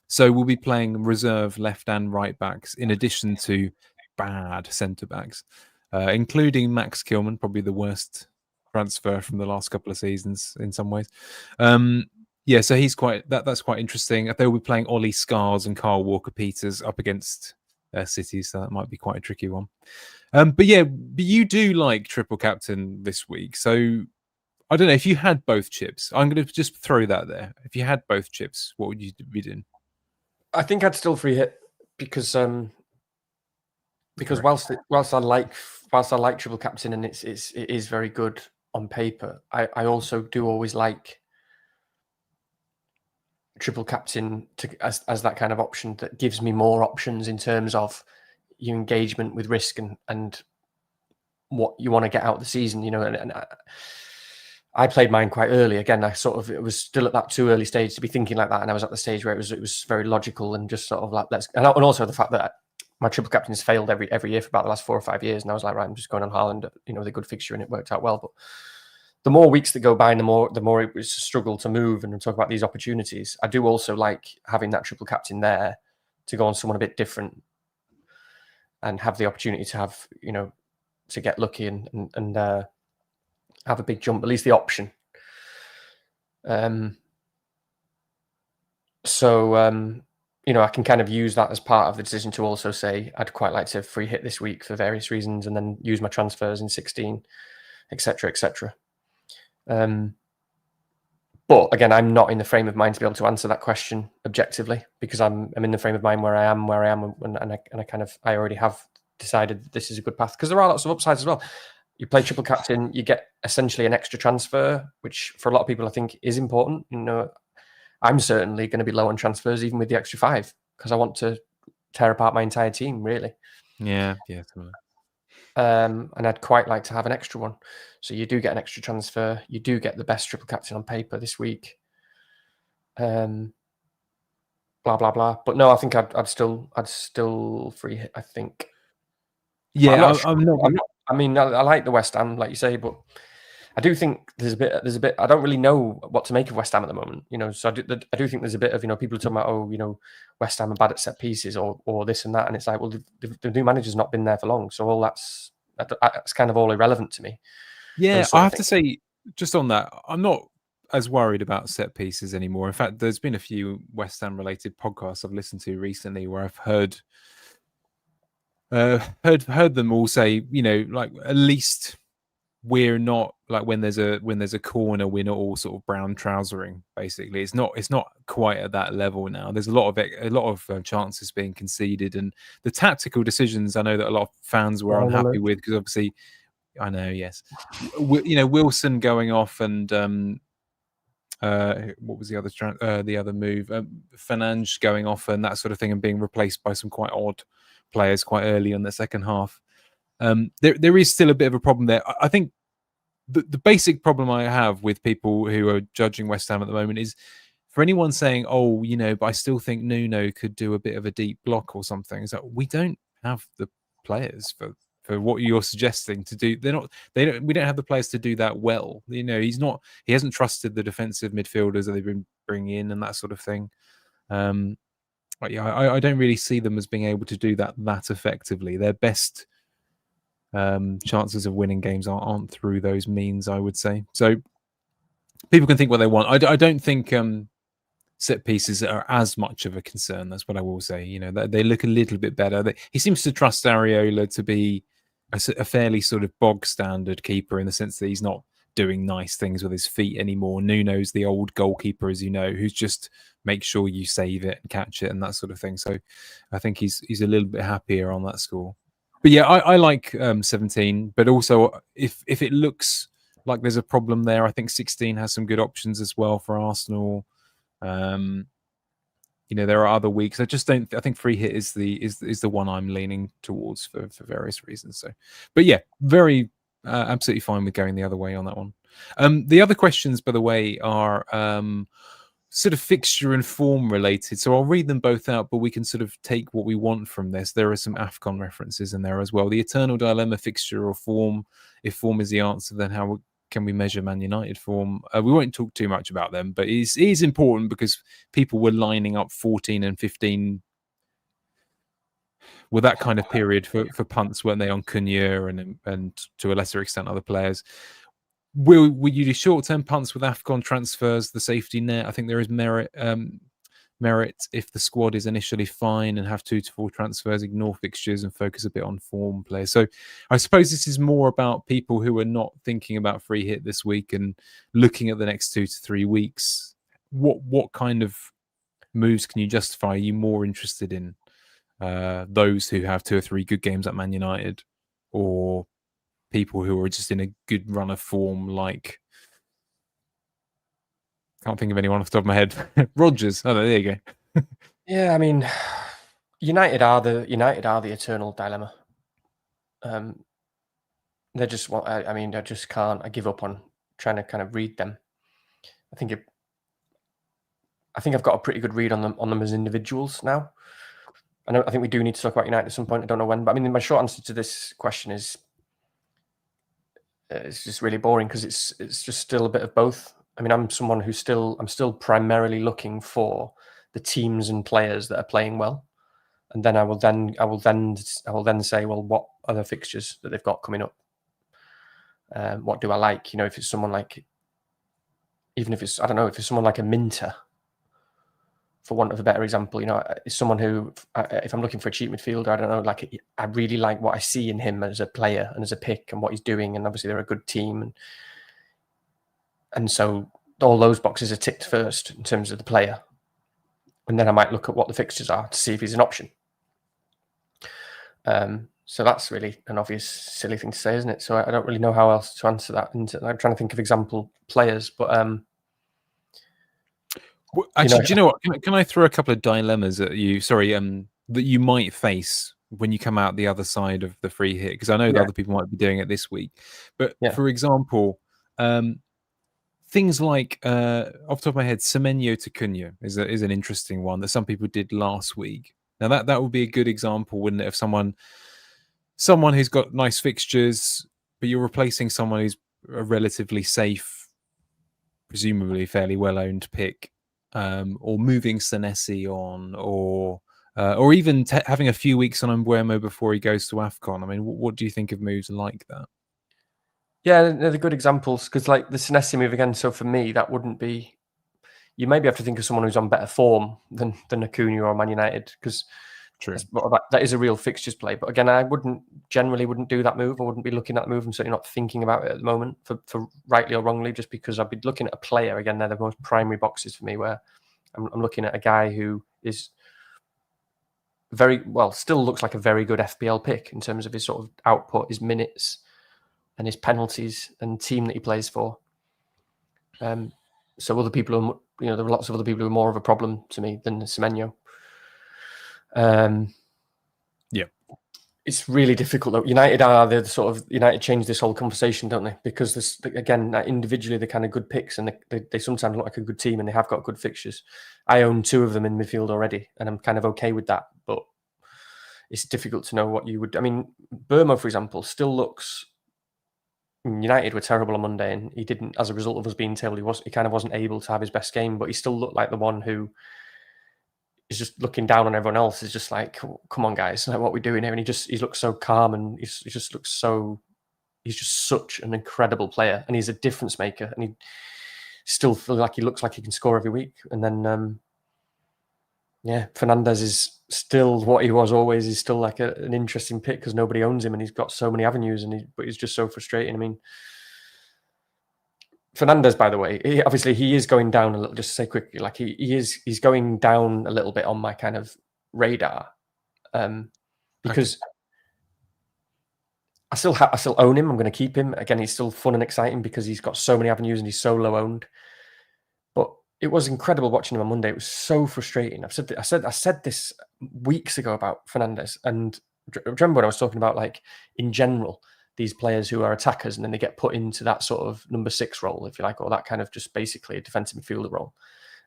So we'll be playing reserve left and right backs in addition to bad centre backs, including Max Kilman, probably the worst transfer from the last couple of seasons in some ways. Yeah, so he's that's quite interesting. They'll be playing Ollie Scars and Carl Walker-Peters up against City, so that might be quite a tricky one. But you do like triple captain this week. So I don't know if you had both chips. I'm going to just throw that there. If you had both chips, what would you be doing? I think I'd still free hit because whilst I like triple captain and it is very good on paper, I also do always like triple captain as that kind of option that gives me more options in terms of your engagement with risk and what you want to get out of the season, and I played mine quite early. Again, it was still at that too early stage to be thinking like that, and I was at the stage where it was very logical and just sort of like and also the fact that my triple captain has failed every year for about the last 4 or 5 years, and I was like, right, I'm just going on Haaland, with a good fixture, and it worked out well. But the more weeks that go by, and the more it was a struggle to move and talk about these opportunities. I do also like having that triple captain there to go on someone a bit different and have the opportunity to have, to get lucky and have a big jump, at least the option. So I can kind of use that as part of the decision to also say I'd quite like to free hit this week for various reasons, and then use my transfers in 16, etc., etc. But again, I'm not in the frame of mind to be able to answer that question objectively because I'm in the frame of mind where I am, and I already have decided that this is a good path because there are lots of upsides as well. You play triple captain, you get essentially an extra transfer, which for a lot of people I think is important. I'm certainly going to be low on transfers even with the extra 5 because I want to tear apart my entire team, really. Yeah, totally. And I'd quite like to have an extra one. So you do get an extra transfer. You do get the best triple captain on paper this week. Blah blah blah. But no, I think I'd still free hit. I think. Yeah, I'm not. I mean, I like the West Ham, like you say, but I do think there's a bit. I don't really know what to make of West Ham at the moment. So I do think there's a bit of people talking about West Ham are bad at set pieces or this and that, and it's like, well, the new manager's not been there for long, so all that's kind of all irrelevant to me. Yeah, I have to say, just on that, I'm not as worried about set pieces anymore. In fact, there's been a few West Ham related podcasts I've listened to recently where I've heard them all say, like at least we're not like when there's a corner, we're not all sort of brown trousering. Basically, it's not quite at that level now. There's a lot of chances being conceded, and the tactical decisions I know that a lot of fans were unhappy with because obviously I know. Yes, Wilson going off and what was the other move? Fernandes going off and that sort of thing, and being replaced by some quite odd players quite early in the second half. There is still a bit of a problem there. I think the basic problem I have with people who are judging West Ham at the moment is for anyone saying, "Oh, but I still think Nuno could do a bit of a deep block or something." Is that we don't have the players for what you're suggesting to do. We don't have the players to do that well. He hasn't trusted the defensive midfielders that they've been bringing in and that sort of thing. But yeah, I don't really see them as being able to do that effectively. Their best chances of winning games aren't through those means, I would say. So people can think what they want. I don't think set pieces are as much of a concern. That's what I will say. They look a little bit better. He seems to trust Areola to be a fairly sort of bog standard keeper in the sense that he's not doing nice things with his feet anymore. Nuno's the old goalkeeper, as you know, who's just make sure you save it and catch it and that sort of thing. So I think he's a little bit happier on that score. But yeah, I like 17. But also, if it looks like there's a problem there, I think 16 has some good options as well for Arsenal. There are other weeks. I just don't. I think free hit is the one I'm leaning towards for various reasons. So, but yeah, very absolutely fine with going the other way on that one. The other questions, by the way, are sort of fixture and form related. So I'll read them both out, but we can sort of take what we want from this. There are some AFCON references in there as well. The eternal dilemma: fixture or form. If form is the answer, then how can we measure Man United form? We won't talk too much about them, but it is important because people were lining up 14 and 15 with that kind of period for punts, weren't they, on Cunha and to a lesser extent other players. Will you do short-term punts with AFCON transfers, the safety net? I think there is merit if the squad is initially fine and have 2 to 4 transfers, ignore fixtures and focus a bit on form players. So I suppose this is more about people who are not thinking about free hit this week and looking at the next 2 to 3 weeks. What kind of moves can you justify? Are you more interested in those who have 2 or 3 good games at Man United, or people who are just in a good run of form, like can't think of anyone off the top of my head. Rodgers. Oh, there you go. Yeah, I mean, United are the eternal dilemma. They just want. I just can't. I give up on trying to kind of read them. I think I've got a pretty good read on them as individuals now. I think we do need to talk about United at some point. I don't know when, but I mean, my short answer to this question is it's just really boring because it's just still a bit of both. I mean, I'm someone I'm still primarily looking for the teams and players that are playing well, and then I will then say, well, what are the fixtures that they've got coming up? What do I like? If it's someone like, even if it's, I don't know, if it's someone like a Minter, for want of a better example, is someone who, if I'm looking for a cheap midfielder, I don't know, like I really like what I see in him as a player and as a pick and what he's doing, and obviously they're a good team, and so all those boxes are ticked first in terms of the player, and then I might look at what the fixtures are to see if he's an option. So that's really an obvious, silly thing to say, isn't it? So I don't really know how else to answer that. And I'm trying to think of example players, but actually, do you know what? Can I throw a couple of dilemmas at you? Sorry, that you might face when you come out the other side of the free hit, because I know that other people might be doing it this week. But for example, things like off the top of my head, Semenyo to Cunha is an interesting one that some people did last week. Now that would be a good example, wouldn't it, of someone who's got nice fixtures, but you're replacing someone who's a relatively safe, presumably fairly well-owned pick, or moving Senesi on, or even having a few weeks on Mbeumo before he goes to AFCON. I mean, what do you think of moves like that? Yeah, they're good examples, because like the Senesi move again. So for me, that wouldn't be. You maybe have to think of someone who's on better form than Acuna or Man United, because that is a real fixtures play. But again, I generally wouldn't do that move. I wouldn't be looking at that move. I'm certainly not thinking about it at the moment, for rightly or wrongly, just because I'd be looking at a player. Again, they're the most primary boxes for me, where I'm looking at a guy who is very well, still looks like a very good FPL pick in terms of his sort of output, his minutes, and his penalties and team that he plays for. So other people are, there are lots of other people who are more of a problem to me than Semenyo. Yeah. It's really difficult though. United changed this whole conversation, don't they? Because this, again, individually they're kind of good picks, and they sometimes look like a good team, and they have got good fixtures. I own 2 of them in midfield already, and I'm kind of okay with that. But it's difficult to know what you would. I mean, Burma, for example, still looks. United were terrible on Monday, and he didn't, as a result of us being terrible, he kind of wasn't able to have his best game. But he still looked like the one who is just looking down on everyone else. Is just like, come on, guys, like what we're doing here. And he looks so calm, and he just looks so. He's just such an incredible player, and he's a difference maker. And he still feels like he looks like he can score every week. And then, Fernandes is still what he was always. He's still like an interesting pick because nobody owns him, and he's got so many avenues. But he's just so frustrating. I mean, Fernandes, by the way, he is going down a little. Just to say quickly, like he's going down a little bit on my kind of radar, because I still own him. I'm going to keep him. Again, he's still fun and exciting because he's got so many avenues and he's so low owned. But it was incredible watching him on Monday. It was so frustrating. I said this weeks ago about Fernandes, and remember when I was talking about, like, in general, these players who are attackers and then they get put into that sort of number 6 role, if you like, or that kind of just basically a defensive midfielder role.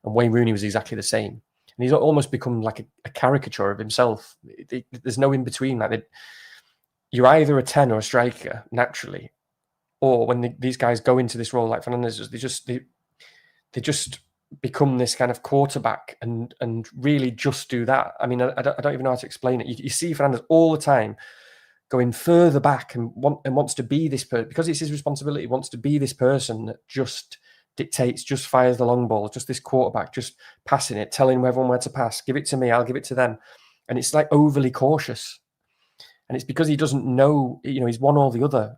And Wayne Rooney was exactly the same. And he's almost become like a caricature of himself. There's no in between. Like, you're either a 10 or a striker naturally, or when these guys go into this role like Fernandes, they just become this kind of quarterback and really just do that. I mean, I don't even know how to explain it. You see Fernandes all the time going further back and wants to be this person, because it's his responsibility. He wants to be this person that just dictates, just fires the long ball, just this quarterback, just passing it, telling everyone where to pass. Give it to me, I'll give it to them. And it's like overly cautious. And it's because he doesn't know, he's one or the other.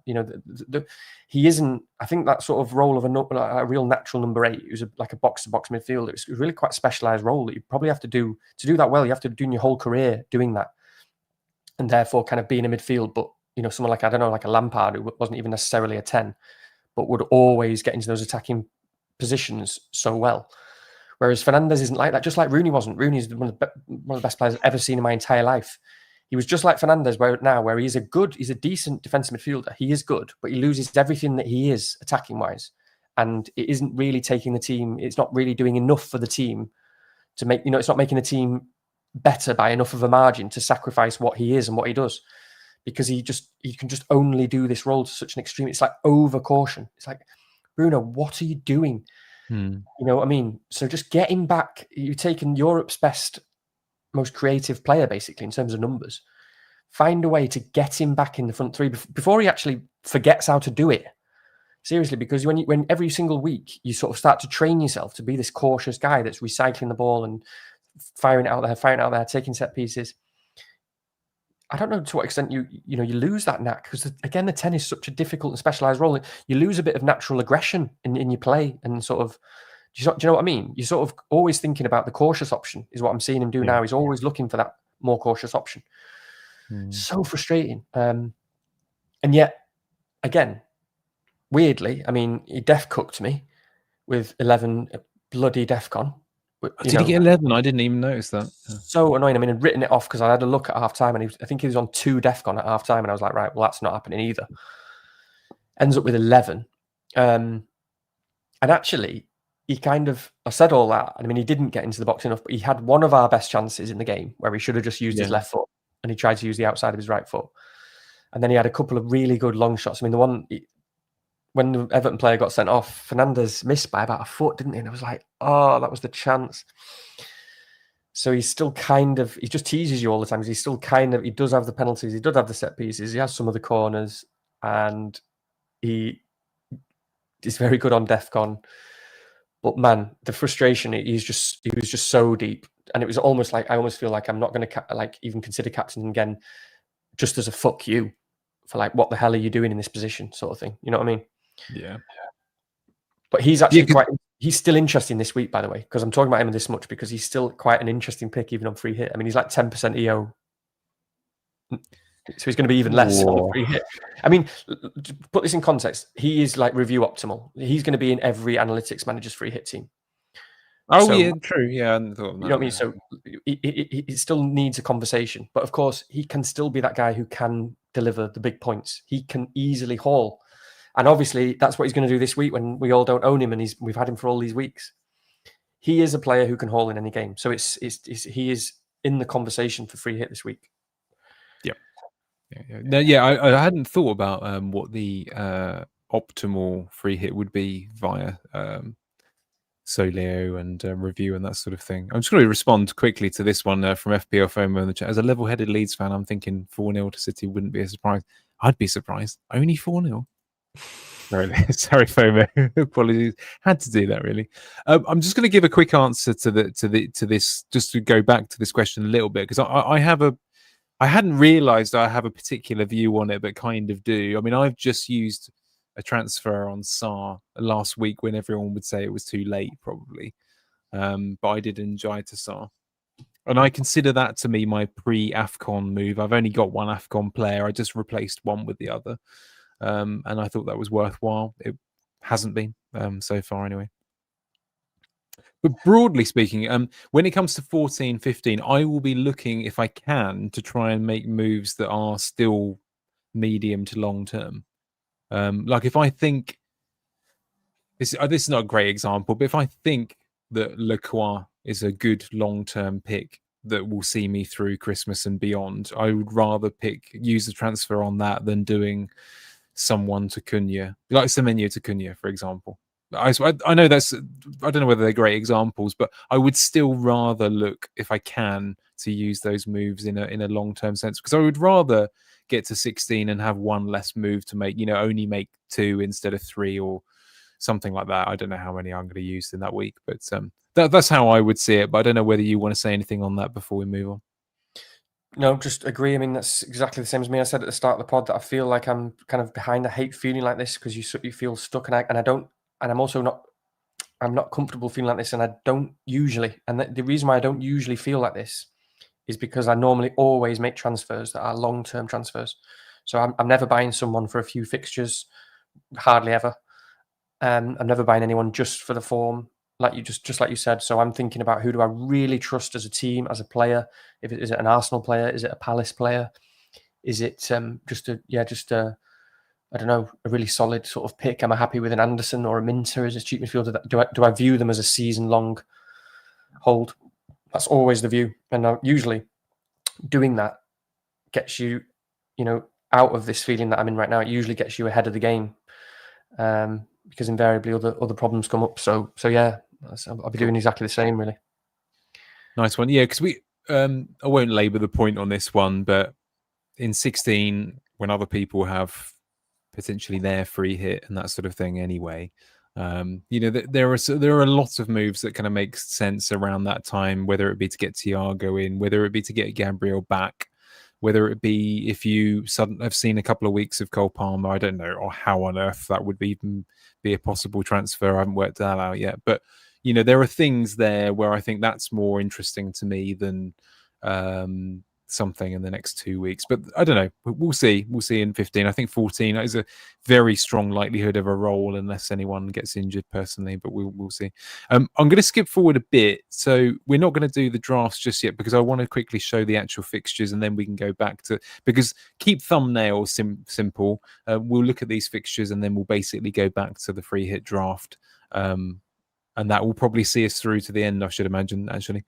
He isn't, I think that sort of role of a real natural number 8, who's like a box-to-box midfielder. It's really quite a specialised role that you probably have to do. To do that well, you have to do your whole career doing that. And therefore kind of being in midfield. But, someone like, I don't know, like a Lampard, who wasn't even necessarily a 10, but would always get into those attacking positions so well. Whereas Fernandes isn't like that, just like Rooney wasn't. Rooney's one of the best players I've ever seen in my entire life. He was just like Fernandes where he's a decent defensive midfielder. He is good, but he loses everything that he is attacking wise. And it isn't really taking the team. It's not really doing enough for the team to make, it's not making the team better by enough of a margin to sacrifice what he is and what he does, because he can just only do this role to such an extreme. It's like over caution. It's like, Bruno, what are you doing? You know what I mean? So just get him back. You've taken Europe's best, most creative player, basically, in terms of numbers. Find a way to get him back in the front 3 before he actually forgets how to do it. Seriously, because when every single week you sort of start to train yourself to be this cautious guy that's recycling the ball and firing it out there, taking set pieces. I don't know to what extent you lose that knack, because again, the 10 is such a difficult and specialised role. You lose a bit of natural aggression in your play, and sort of, do you know what I mean? You're sort of always thinking about the cautious option, is what I'm seeing him do now. He's always looking for that more cautious option. So frustrating. And yet, again, weirdly, I mean, he def cooked me with 11 bloody DEFCON. Did he get 11? I didn't even notice that. So annoying. I mean, I'd written it off because I had a look at half time, and I think he was on 2 DEFCON at half time, and I was like, right, well, that's not happening either. Ends up with 11. And actually, I said all that. I mean, he didn't get into the box enough, but he had one of our best chances in the game where he should have just used his left foot, and he tried to use the outside of his right foot. And then he had a couple of really good long shots. I mean, the one, when the Everton player got sent off, Fernandes missed by about a foot, didn't he? And I was like, oh, that was the chance. So he's still he just teases you all the time. He's still he does have the penalties. He does have the set pieces. He has some of the corners, and he is very good on DEFCON. But man, the frustration, he was just so deep. And it was almost like, I almost feel like I'm not going to even consider captain again, just as a fuck you for like, what the hell are you doing in this position sort of thing. You know what I mean? Yeah. But he's actually he's still interesting this week, by the way, because I'm talking about him this much because he's still quite an interesting pick, even on free hit. I mean, he's like 10% EO. So he's going to be even less on free hit. I mean, to put this in context, he is like review optimal. He's going to be in every analytics manager's free hit team. Oh, so, yeah, true. Yeah, I hadn't thought of that. You know what I mean? So it still needs a conversation. But of course, he can still be that guy who can deliver the big points. He can easily haul. And obviously, that's what he's going to do this week when we all don't own him and we've had him for all these weeks. He is a player who can haul in any game. So he is in the conversation for free hit this week. Yeah. No, yeah, I hadn't thought about what the optimal free hit would be via Solio and review and that sort of thing. I'm just going to respond quickly to this one from FPL FOMO in the chat. As a level-headed Leeds fan, I'm thinking 4-0 to City wouldn't be a surprise. I'd be surprised. Only 4-0. Sorry, FOMO. Apologies. Had to do that, really. I'm just going to give a quick answer to this, just to go back to this question a little bit, because I hadn't realised I have a particular view on it, but kind of do. I mean, I've just used a transfer on Sarr last week when everyone would say it was too late, probably. But I did enjoy to Sarr. And I consider that to me my pre-AFCON move. I've only got one AFCON player. I just replaced one with the other. And I thought that was worthwhile. It hasn't been so far anyway. But broadly speaking, when it comes to 14, 15, I will be looking, if I can, to try and make moves that are still medium to long term. Like if I think, this is not a great example, but if I think that Lacroix is a good long-term pick that will see me through Christmas and beyond, I would rather use the transfer on that than doing someone to Cunha, like Semenyo to Cunha, for example. I know that's, I don't know whether they're great examples, but I would still rather look, if I can, to use those moves in a long-term sense, because I would rather get to 16 and have one less move to make, only make 2 instead of 3 or something like that. I don't know how many I'm going to use in that week, but that's how I would see it. But I don't know whether you want to say anything on that before we move on. No, just agree. I mean, that's exactly the same as me. I said at the start of the pod that I feel like I'm kind of behind. I hate feeling like this because you feel stuck, and I don't. And I'm not comfortable feeling like this, and I don't usually. And the reason why I don't usually feel like this is because I normally always make transfers that are long-term transfers. So I'm never buying someone for a few fixtures, hardly ever. I'm never buying anyone just for the form, like just like you said. So I'm thinking about who do I really trust as a team, as a player. Is it an Arsenal player? Is it a Palace player? Is it just a I don't know, a really solid sort of pick? Am I happy with an Anderson or a Minter as a cheap midfielder? Do I view them as a season-long hold? That's always the view. And usually doing that gets you, out of this feeling that I'm in right now. It usually gets you ahead of the game because invariably other problems come up. So yeah, I'll be doing exactly the same, really. Nice one. Yeah, because I won't labour the point on this one, but in 16, when other people have potentially their free hit and that sort of thing anyway, there are lots of moves that kind of make sense around that time, whether it be to get Thiago in, whether it be to get Gabriel back, whether it be if you suddenly have seen a couple of weeks of Cole Palmer. I don't know, or how on earth that would even be a possible transfer. I haven't worked that out yet, but there are things there where I think that's more interesting to me than something in the next 2 weeks. But I don't know. We'll see. We'll see in 15. I think 14 is a very strong likelihood of a roll unless anyone gets injured personally, but we'll see. I'm going to skip forward a bit. So we're not going to do the drafts just yet because I want to quickly show the actual fixtures and then we can go back to, because keep thumbnails simple. We'll look at these fixtures and then we'll basically go back to the free hit draft. And that will probably see us through to the end, I should imagine, actually.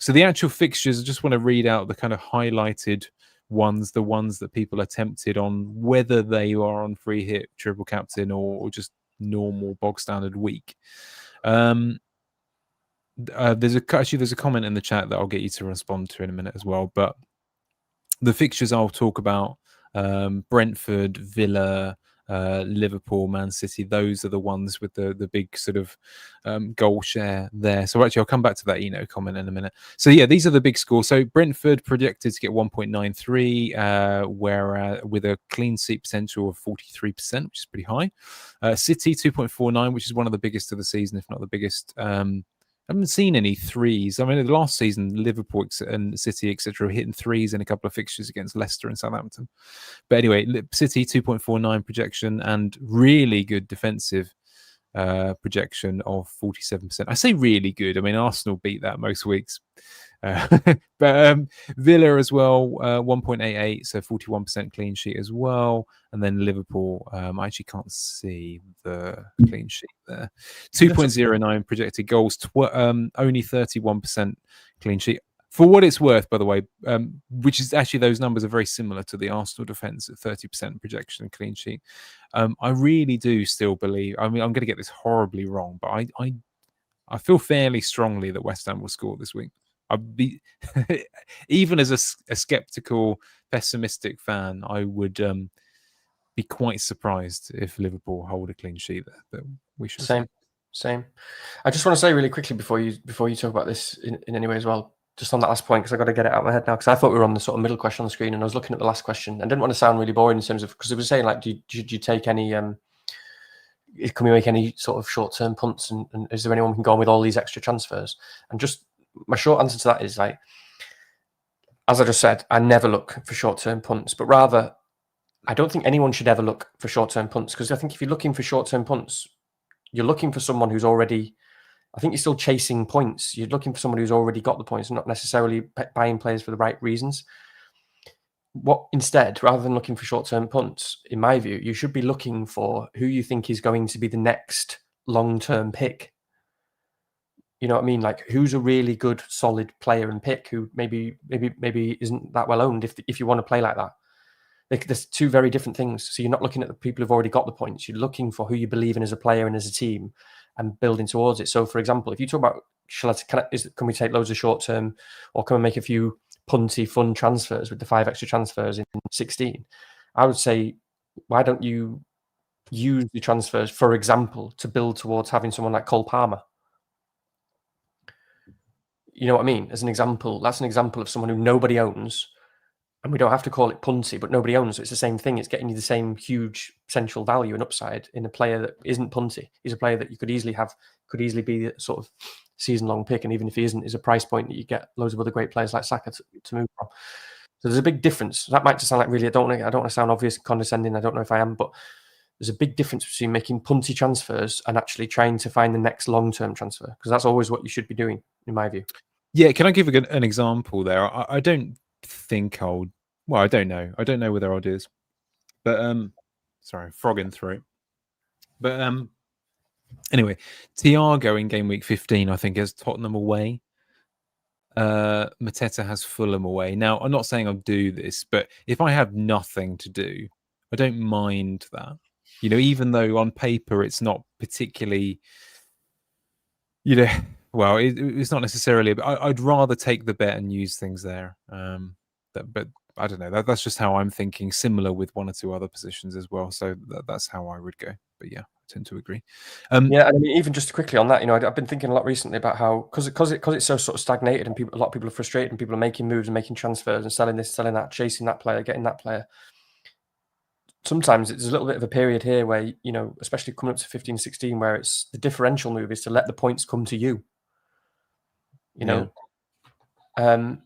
So the actual fixtures, I just want to read out the kind of highlighted ones, the ones that people are tempted on, whether they are on free hit, triple captain, or just normal bog standard week. There's a comment in the chat that I'll get you to respond to in a minute as well. But the fixtures I'll talk about, Brentford, Villa, Liverpool, Man City, those are the ones with the big sort of goal share there. So actually I'll come back to that comment in a minute. So yeah, these are the big scores. So Brentford projected to get 1.93 where with a clean sheet potential of 43%, which is pretty high. City 2.49, which is one of the biggest of the season, if not the biggest. haven't seen any threes. I mean, the last season, Liverpool and City, etc., were hitting threes in a couple of fixtures against Leicester and Southampton. But anyway, City 2.49 projection and really good defensive projection of 47%. I say really good. I mean, Arsenal beat that most weeks. But Villa as well, 1.88, so 41% clean sheet as well. And then Liverpool, I actually can't see the clean sheet there. 2.09 projected goals, only 31% clean sheet. For what it's worth, by the way, which is actually those numbers are very similar to the Arsenal defence at 30% projection clean sheet. I really do still believe. I mean, I'm going to get this horribly wrong, but I feel fairly strongly that West Ham will score this week. I'd be even as a skeptical, pessimistic fan, I would be quite surprised if Liverpool hold a clean sheet there. But we should. Same. I just want to say really quickly before you talk about this in any way as well, just on that last point, because I got to get it out of my head now, because I thought we were on the sort of middle question on the screen, and I was looking at the last question and didn't want to sound really boring in terms of, because it was saying like, do you take any can we make any sort of short-term punts, and is there anyone who can go on with all these extra transfers? And just my short answer to that is, like, as I just said, I never look for short-term punts, but rather I don't think anyone should ever look for short-term punts, because I think if you're looking for short-term punts, you're looking for someone who's already, I think you're still chasing points. You're looking for someone who's already got the points, not necessarily buying players for the right reasons. What instead, rather than looking for short-term punts, in my view, you should be looking for who you think is going to be the next long-term pick. You know what I mean? Like, who's a really good, solid player and pick who maybe isn't that well owned if you want to play like that. There's two very different things. So you're not looking at the people who've already got the points. You're looking for who you believe in as a player and as a team and building towards it. So, for example, if you talk about, can we take loads of short-term, or can we make a few punty, fun transfers with the 5 extra transfers in 16? I would say, why don't you use the transfers, for example, to build towards having someone like Cole Palmer? You know what I mean? As an example, that's an example of someone who nobody owns, and we don't have to call it punty, but nobody owns. So it's the same thing. It's getting you the same huge potential value and upside in a player that isn't punty. He's a player that you could easily be a sort of season-long pick, and even if he isn't, is a price point that you get loads of other great players like Saka to move from. So there's a big difference. That might just sound like really, I don't want to sound obvious, condescending. I don't know if I am, but there's a big difference between making punty transfers and actually trying to find the next long-term transfer, because that's always what you should be doing, in my view. Yeah, can I give an example there? I don't think I don't know. I don't know where their odd is. But sorry, frog in throat. But anyway, Thiago in game week 15, I think, has Tottenham away. Mateta has Fulham away. Now, I'm not saying I'll do this, but if I have nothing to do, I don't mind that. You know, even though on paper it's not particularly, you know, well, it's not necessarily, but I'd rather take the bet and use things there. But I don't know. That's just how I'm thinking. Similar with one or two other positions as well. So that's how I would go. But yeah, I tend to agree. Yeah, I mean, even just quickly on that, you know, I've been thinking a lot recently about how, because it's so sort of stagnated, and a lot of people are frustrated, and people are making moves and making transfers and selling this, selling that, chasing that player, getting that player. Sometimes there's a little bit of a period here where, you know, especially coming up to 15, 16, where it's the differential move is to let the points come to you. You know, I'm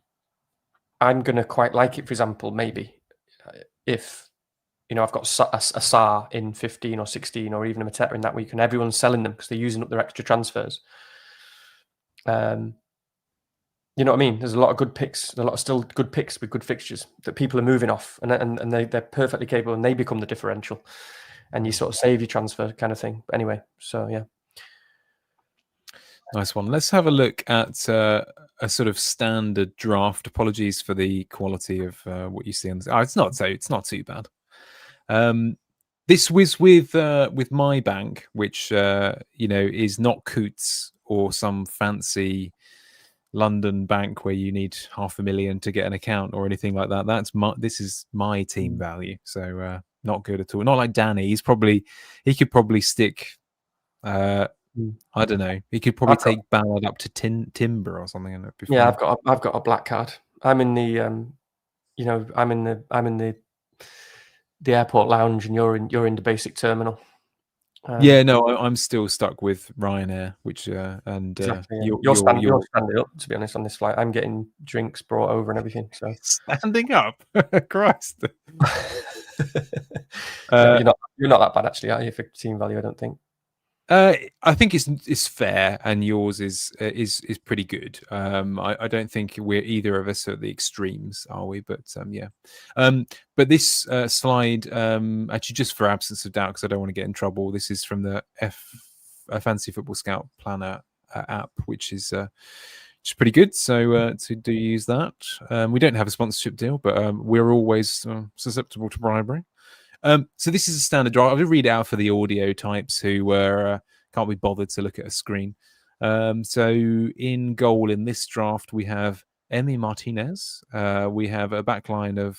going to quite like it, for example, maybe if, you know, I've got a Sar in 15 or 16, or even a Mateta in that week, and everyone's selling them because they're using up their extra transfers. You know what I mean? There's a lot of good picks, a lot of still good picks with good fixtures that people are moving off, and they're perfectly capable, and they become the differential, and you sort of save your transfer kind of thing. But anyway, so yeah. Nice one. Let's have a look at a sort of standard draft. Apologies for the quality of what you see on this. It's not too bad. This was with my bank, which you know, is not Coots or some fancy London bank where you need $500,000 to get an account or anything like that. This is my team value, so not good at all. Not like Danny. He could probably stick. I don't know. He could probably take Ballard up to Timber or something. Yeah, I've got a black card. I'm in the you know, I'm in the airport lounge, and you're in the basic terminal. Yeah, no, I'm still stuck with Ryanair, which and exactly. Yeah. You're standing up, to be honest, on this flight. I'm getting drinks brought over and everything. So standing up, Christ. Yeah, but you're not that bad actually, are you, for team value? I don't think. I think it's fair, and yours is pretty good. I don't think we're either of us at the extremes, are we? But yeah. But this slide, actually, just for absence of doubt, because I don't want to get in trouble. This is from the Fantasy Football Scout Planner app, which is pretty good. So to do use that. We don't have a sponsorship deal, but we're always susceptible to bribery. So this is a standard draft. I'll read it out for the audio types who can't be bothered to look at a screen. So in goal in this draft, we have Emi Martinez. We have a backline of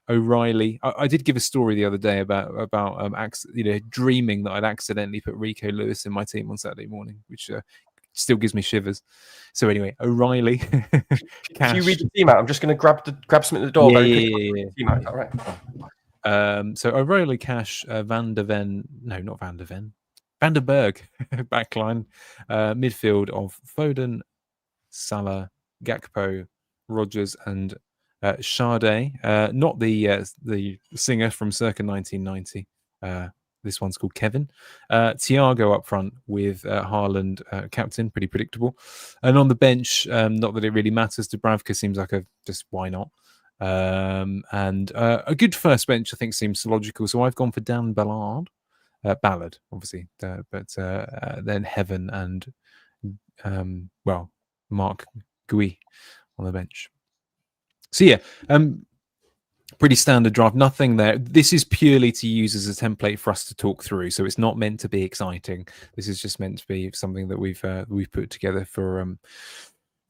O'Reilly. I did give a story the other day about dreaming that I'd accidentally put Rico Lewis in my team on Saturday morning, which still gives me shivers. So anyway, O'Reilly. If you read the team out, I'm just going to grab something at the door very quickly. Yeah. Team out, all right. So O'Reilly, Cash, Van der Ven, no, not Van der Ven, Van der Berg, backline, midfield of Foden, Salah, Gakpo, Rodgers, and Sade. Not the singer from circa 1990. This one's called Kevin. Thiago up front with Haaland, captain, pretty predictable. And on the bench, not that it really matters. Dubravka seems like just why not. And a good first bench, I think, seems logical. So I've gone for Dan Ballard, obviously, but then Heaven and Mark Gui on the bench. So yeah, pretty standard draft. Nothing there. This is purely to use as a template for us to talk through. So it's not meant to be exciting. This is just meant to be something that we've put together for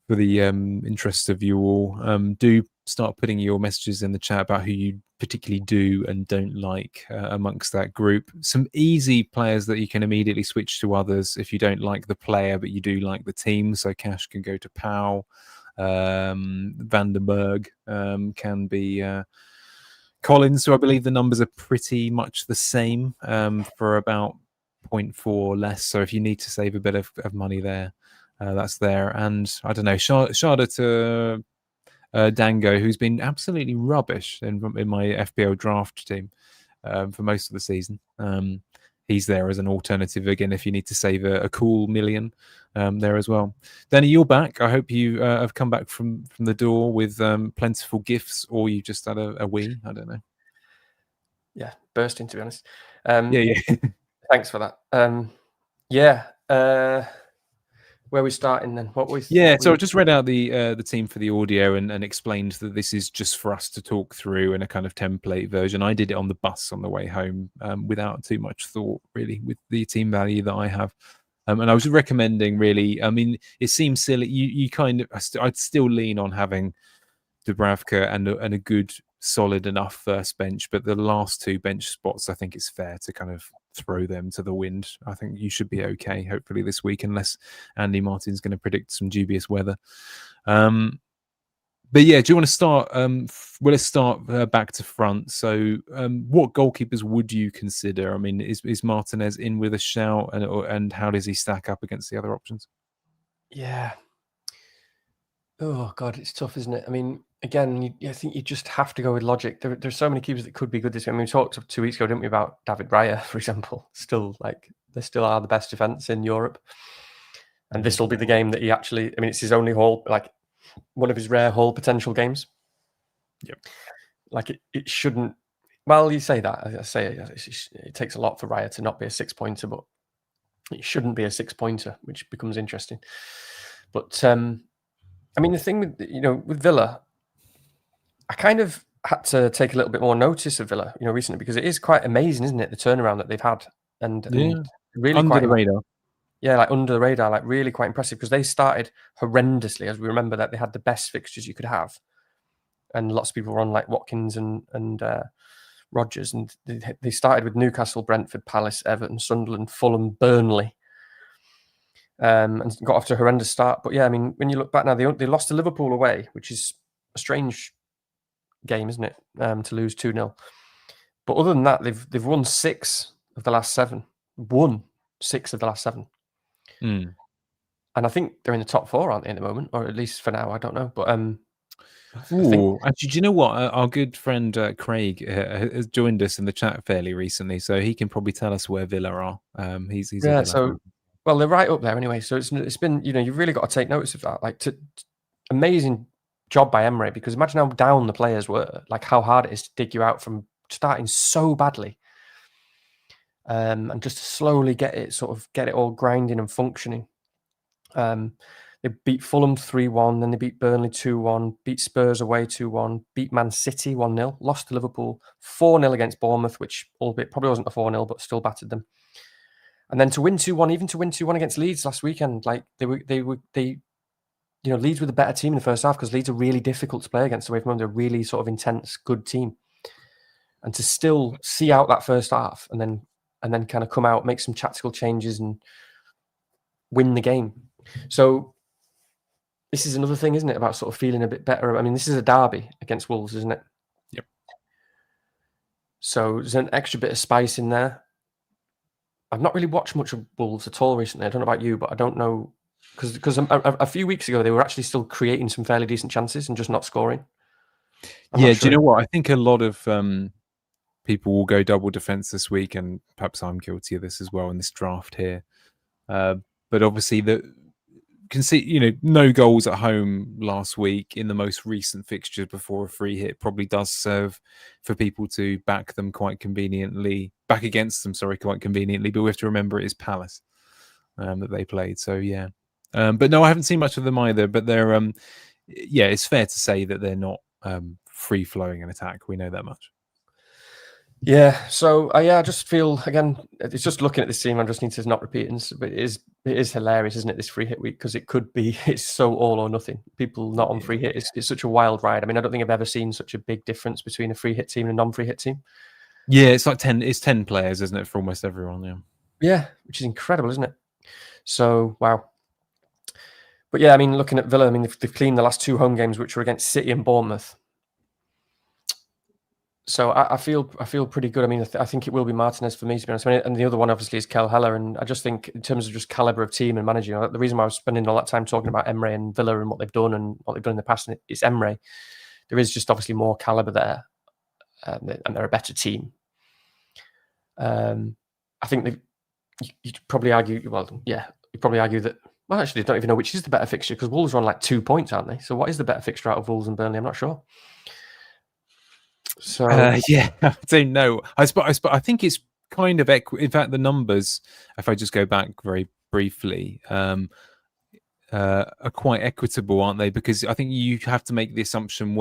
the interest of you all. Do start putting your messages in the chat about who you particularly do and don't like amongst that group. Some easy players that you can immediately switch to others if you don't like the player, but you do like the team. So Cash can go to Powell. Vandenberg can be Collins. So I believe the numbers are pretty much the same for about 0.4 less. So if you need to save a bit of money there, that's there. And I don't know, Sharda to Dango, who's been absolutely rubbish in my FPL draft team for most of the season. He's there as an alternative again if you need to save a cool million there as well. Danny, you're back. I hope you have come back from the door with plentiful gifts, or you just had a wee. I don't know. Yeah, bursting, to be honest. Yeah. Thanks for that. Where are we starting then? So I just read out the team for the audio and explained that this is just for us to talk through in a kind of template version. I did it on the bus on the way home without too much thought, really, with the team value that I have. And I was recommending, really, I mean, it seems silly. You kind of, I'd still lean on having Dubravka and a good, solid enough first bench, but the last two bench spots, I think it's fair to kind of throw them to the wind. I think you should be okay, hopefully, this week, unless Andy Martin's going to predict some dubious weather. But yeah, do you want to start? Let's start back to front. So what goalkeepers would you consider? I mean, is Martinez in with a shout, and how does he stack up against the other options? Yeah. Oh, God, it's tough, isn't it? I mean, again, I think you just have to go with logic. There's so many keepers that could be good this year. I mean, we talked 2 weeks ago, didn't we, about David Raya, for example. They still are the best defence in Europe. And this will be the game that he actually, I mean, it's his only one of his rare Hall potential games. Yep. It shouldn't, well, you say that. I say it takes a lot for Raya to not be a 6-pointer, but it shouldn't be a 6-pointer, which becomes interesting. But, I mean, the thing with Villa, I kind of had to take a little bit more notice of Villa, recently, because it is quite amazing, isn't it? The turnaround that they've had, and really under the radar. Yeah, under the radar, really quite impressive, because they started horrendously, as we remember that they had the best fixtures you could have, and lots of people were on like Watkins and Rodgers, and they started with Newcastle, Brentford, Palace, Everton, Sunderland, Fulham, Burnley. And got off to a horrendous start. But yeah, I mean, when you look back now, they lost to Liverpool away, which is a strange game, isn't it? To lose 2-0. But other than that, they've won 6 of the last 7. won 6 of the last 7. Mm. And I think they're in the top 4, aren't they, at the moment? Or at least for now, I don't know. But I think... Actually, do you know what? Our good friend Craig has joined us in the chat fairly recently, so he can probably tell us where Villa are. He's a Villa fan. Well, they're right up there anyway. So it's been, you've really got to take notice of that. Like, amazing job by Emery, because imagine how down the players were, like how hard it is to dig you out from starting so badly, and just to slowly get it all grinding and functioning. They beat Fulham 3-1, then they beat Burnley 2-1, beat Spurs away 2-1, beat Man City 1-0, lost to Liverpool 4-0 against Bournemouth, which albeit probably wasn't a 4-0, but still battered them. And then to win 2-1, even to win 2-1 against Leeds last weekend, like they Leeds were the better team in the first half, because Leeds are really difficult to play against away from home. They're a really sort of intense, good team. And to still see out that first half and then kind of come out, make some tactical changes and win the game. So this is another thing, isn't it, about sort of feeling a bit better? I mean, this is a derby against Wolves, isn't it? Yep. So there's an extra bit of spice in there. I've not really watched much of Wolves at all recently. I don't know about you, but I don't know, because a few weeks ago they were actually still creating some fairly decent chances and just not scoring. Do you know what? I think a lot of people will go double defense this week, and perhaps I'm guilty of this as well in this draft here. But obviously, no goals at home last week in the most recent fixture before a free hit probably does serve for people to back against them quite conveniently. But we have to remember it is Palace that they played. So yeah, but no, I haven't seen much of them either. But they're it's fair to say that they're not free flowing in attack. We know that much. Yeah, so I just feel, again, it's just looking at this team, I just need to not repeat it, but it is hilarious, isn't it, this free hit week, because it's so all or nothing. People not on free hit, it's such a wild ride. I mean, I don't think I've ever seen such a big difference between a free hit team and a non-free hit team. Yeah, it's like 10 players, isn't it, for almost everyone? Yeah, which is incredible, isn't it? So, wow. But yeah, I mean, looking at Villa, I mean, they've cleaned the last 2 home games, which were against City and Bournemouth. So I feel pretty good. I mean, I think it will be Martinez for me, to be honest. And the other one, obviously, is Kel Heller. And I just think, in terms of just caliber of team and manager, the reason why I was spending all that time talking about Emery and Villa and what they've done in the past, and it's Emery. There is just obviously more caliber there, and they're a better team. I think you'd probably argue. You'd probably argue that. Well, actually, I don't even know which is the better fixture, because Wolves are on like 2 points, aren't they? So what is the better fixture out of Wolves and Burnley? I'm not sure. So I don't know. I think it's kind of in fact, the numbers, if I just go back very briefly, are quite equitable, aren't they? Because I think you have to make the assumption,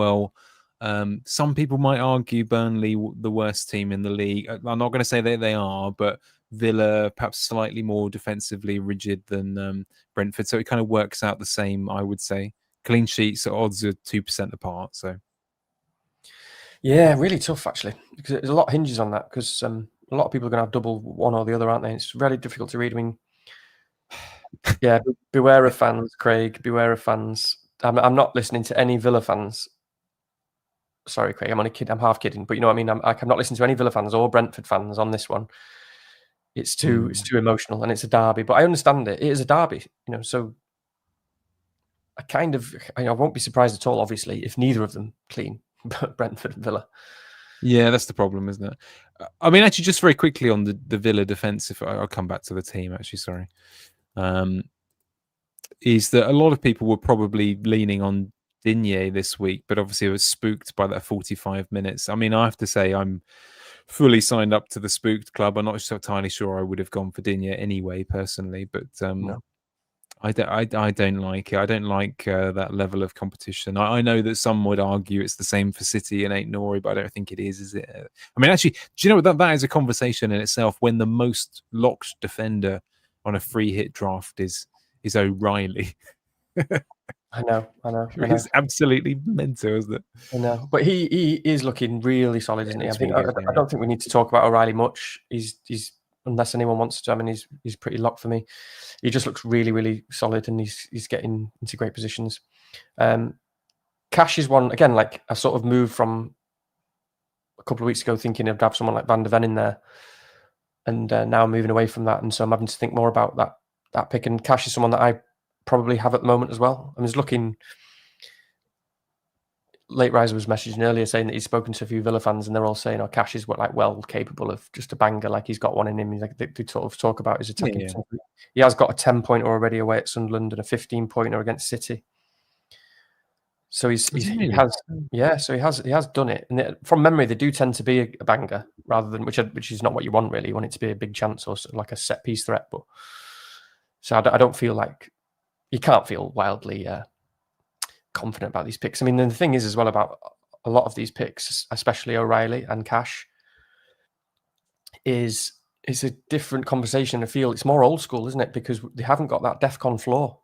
some people might argue Burnley the worst team in the league. I'm not going to say that they are, but Villa perhaps slightly more defensively rigid than Brentford. So it kind of works out the same, I would say. Clean sheets odds are 2% apart. So yeah, really tough actually, because there's a lot hinges on that, because a lot of people are going to have double one or the other, aren't they? It's really difficult to read. I mean, yeah, beware of fans, Craig. Beware of fans. I'm not listening to any Villa fans. Sorry, Craig. I'm only kidding. I'm half kidding, but you know what I mean. I'm not listening to any Villa fans or Brentford fans on this one. It's too emotional, and it's a derby. But I understand it. It is a derby, So I won't be surprised at all, obviously, if neither of them clean. Brentford and Villa. Yeah, that's the problem, isn't it? I mean, actually, just very quickly on the Villa defence, if I'll come back to the team, actually, sorry, is that a lot of people were probably leaning on Digne this week, but obviously I was spooked by that 45 minutes. I mean, I have to say I'm fully signed up to the spooked club. I'm not so entirely sure I would have gone for Digne anyway, personally, but No. I don't like it. I don't like that level of competition. I know that some would argue it's the same for City and Ain't Nori, but I don't think it is it? I mean, actually, do you know what? That is a conversation in itself. When the most locked defender on a free hit draft is O'Reilly. I know. It's absolutely mental, isn't it? I know, but he is looking really solid, isn't he? I don't think we need to talk about O'Reilly much. He's unless anyone wants to. I mean, he's pretty locked for me. He just looks really, really solid, and he's getting into great positions. Cash is one, again, like I sort of moved from a couple of weeks ago thinking I'd have someone like Van de Ven in there. and now moving away from that, and so I'm having to think more about that pick. And Cash is someone that I probably have at the moment as well. I was looking. Late Riser was messaging earlier saying that he's spoken to a few Villa fans, and they're all saying, "Oh, Cash is well capable of just a banger, like he's got one in him." He's like, they sort of talk about his attacking. Yeah. He has got a 10-pointer already away at Sunderland and a 15-pointer against City. So he has done it. And from memory, they do tend to be a banger rather than which is not what you want really. You want it to be a big chance or like a set piece threat. But so I don't feel like you can't feel wildly confident about these picks. I mean, the thing is as well about a lot of these picks, especially O'Reilly and Cash, is it's a different conversation. I feel it's more old school, isn't it? Because they haven't got that DEFCON floor.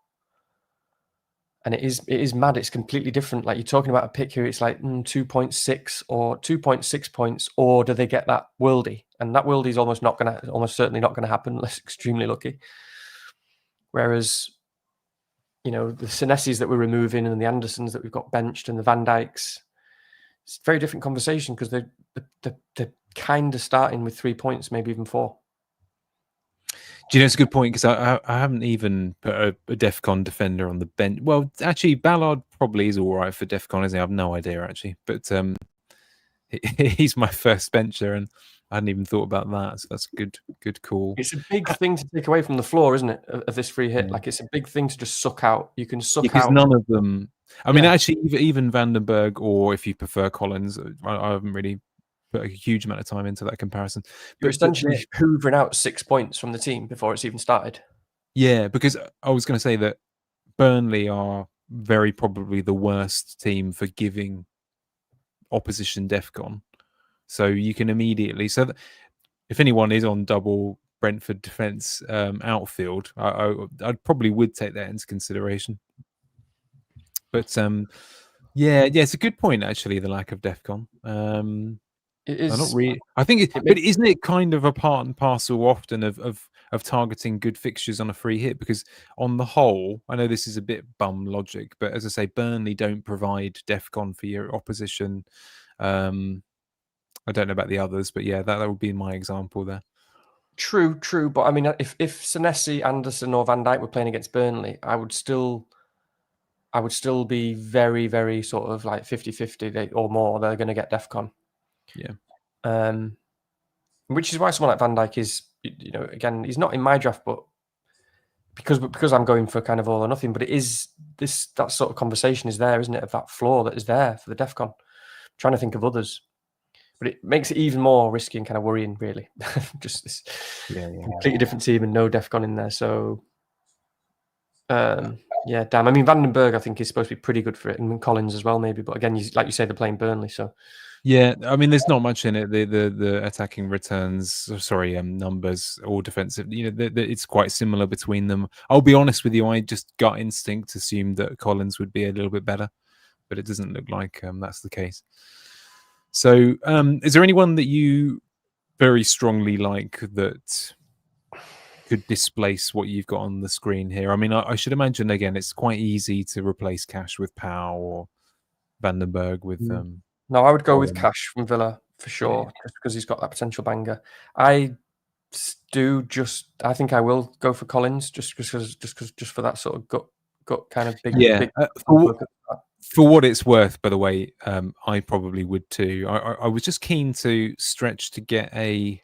And it is mad. It's completely different. Like you're talking about a pick here, it's like 2.6 or 2.6 points, or do they get that worldie? And that worldie is almost certainly not going to happen unless extremely lucky. Whereas, you know, the Senessis that we're removing and the Andersons that we've got benched and the Van Dijks, it's a very different conversation because they're kind of starting with 3 points, maybe even 4. Do you know, it's a good point because I haven't even put a DEFCON defender on the bench. Well, actually, Ballard probably is all right for DEFCON, isn't he? I have no idea, actually. But he's my first bencher, and I hadn't even thought about that. So that's a good call. It's a big thing to take away from the floor, isn't it, of this free hit? Yeah. Like, it's a big thing to just suck out. You can suck out. Because none of them... I mean, actually, even Vandenberg, or if you prefer Collins, I haven't really put a huge amount of time into that comparison. You're essentially hoovering out 6 points from the team before it's even started. Yeah, because I was going to say that Burnley are very probably the worst team for giving opposition DEFCON. So you can immediately... So if anyone is on double Brentford defence outfield, I probably would take that into consideration. But yeah, it's a good point, actually, the lack of DEFCON. It is. Not really. I think but isn't it kind of a part and parcel often of targeting good fixtures on a free hit? Because on the whole, I know this is a bit bum logic, but as I say, Burnley don't provide DEFCON for your opposition. I don't know about the others, but yeah, that would be my example there. True. But I mean, if Senesi, Anderson, or Van Dijk were playing against Burnley, I would still be very, very sort of like 50-50 or more. They're going to get DEFCON. Yeah. Which is why someone like Van Dijk is, you know, again, he's not in my draft, but because I'm going for kind of all or nothing. But it is that sort of conversation is there, isn't it? Of that floor that is there for the DEFCON. I'm trying to think of others, but it makes it even more risky and kind of worrying, really. Just this completely different team and no DEFCON in there. So, yeah, damn. I mean, Vandenberg, I think, is supposed to be pretty good for it, and Collins as well, maybe. But again, like you say, they're playing Burnley, so. Yeah, I mean, there's not much in it. The attacking returns, numbers or defensive. You know, it's quite similar between them. I'll be honest with you, I just gut instinct assumed that Collins would be a little bit better, but it doesn't look like that's the case. So, is there anyone that you very strongly like that could displace what you've got on the screen here? I mean, I should imagine again, it's quite easy to replace Cash with Powell or Vandenberg with. No, I would go with Cash from Villa for sure, just because he's got that potential banger. I think I will go for Collins just for that sort of gut kind of big. Yeah. For what it's worth, by the way, I probably would too. I was just keen to stretch to get a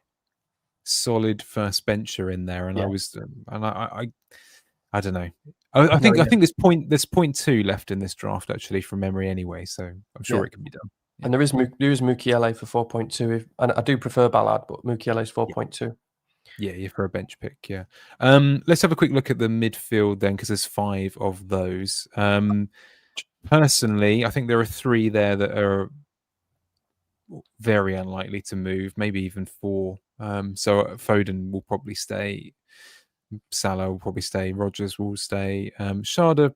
solid first bencher in there, and I was, and I don't know. I think there's 0.2 left in this draft actually from memory anyway, so I'm sure it can be done. And there is Mukiele for 4.2, and I do prefer Ballard, but Mukiele is 4.2. Yeah, for a bench pick. Yeah. Let's have a quick look at the midfield then, because there's 5 of those. Personally, I think there are 3 there that are very unlikely to move, maybe even 4. So Foden will probably stay. Salah will probably stay. Rodgers will stay. Sharda,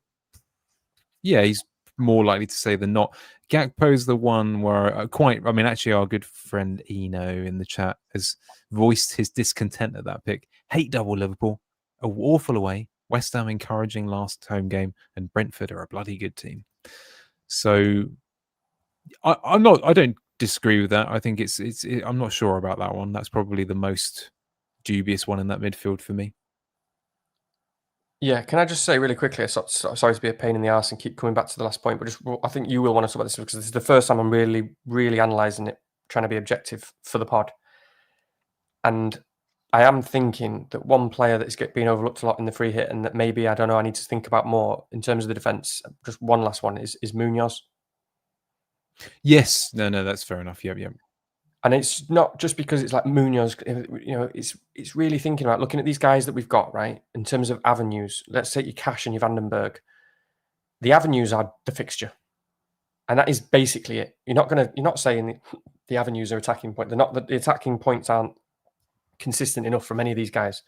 he's more likely to stay than not. Gakpo's the one where actually our good friend Eno in the chat has voiced his discontent at that pick. Hate double Liverpool, awful away. West Ham encouraging last home game, and Brentford are a bloody good team. So I don't disagree with that. I think it's I'm not sure about that one. That's probably the most dubious one in that midfield for me. Yeah, can I just say really quickly, sorry to be a pain in the arse and keep coming back to the last point, but I think you will want to talk about this because this is the first time I'm really, really analysing it, trying to be objective for the pod. And I am thinking that one player that's being overlooked a lot in the free hit and that maybe, I don't know, I need to think about more in terms of the defence, just one last one, is Munoz. Yes, no, that's fair enough. Yep. And it's not just because it's like Munoz, it's really thinking about looking at these guys that we've got, right? In terms of avenues, let's take your Cash and your Vandenberg. The avenues are the fixture. And that is basically it. You're not saying the avenues are attacking point. They're not, the attacking points aren't consistent enough from any of these guys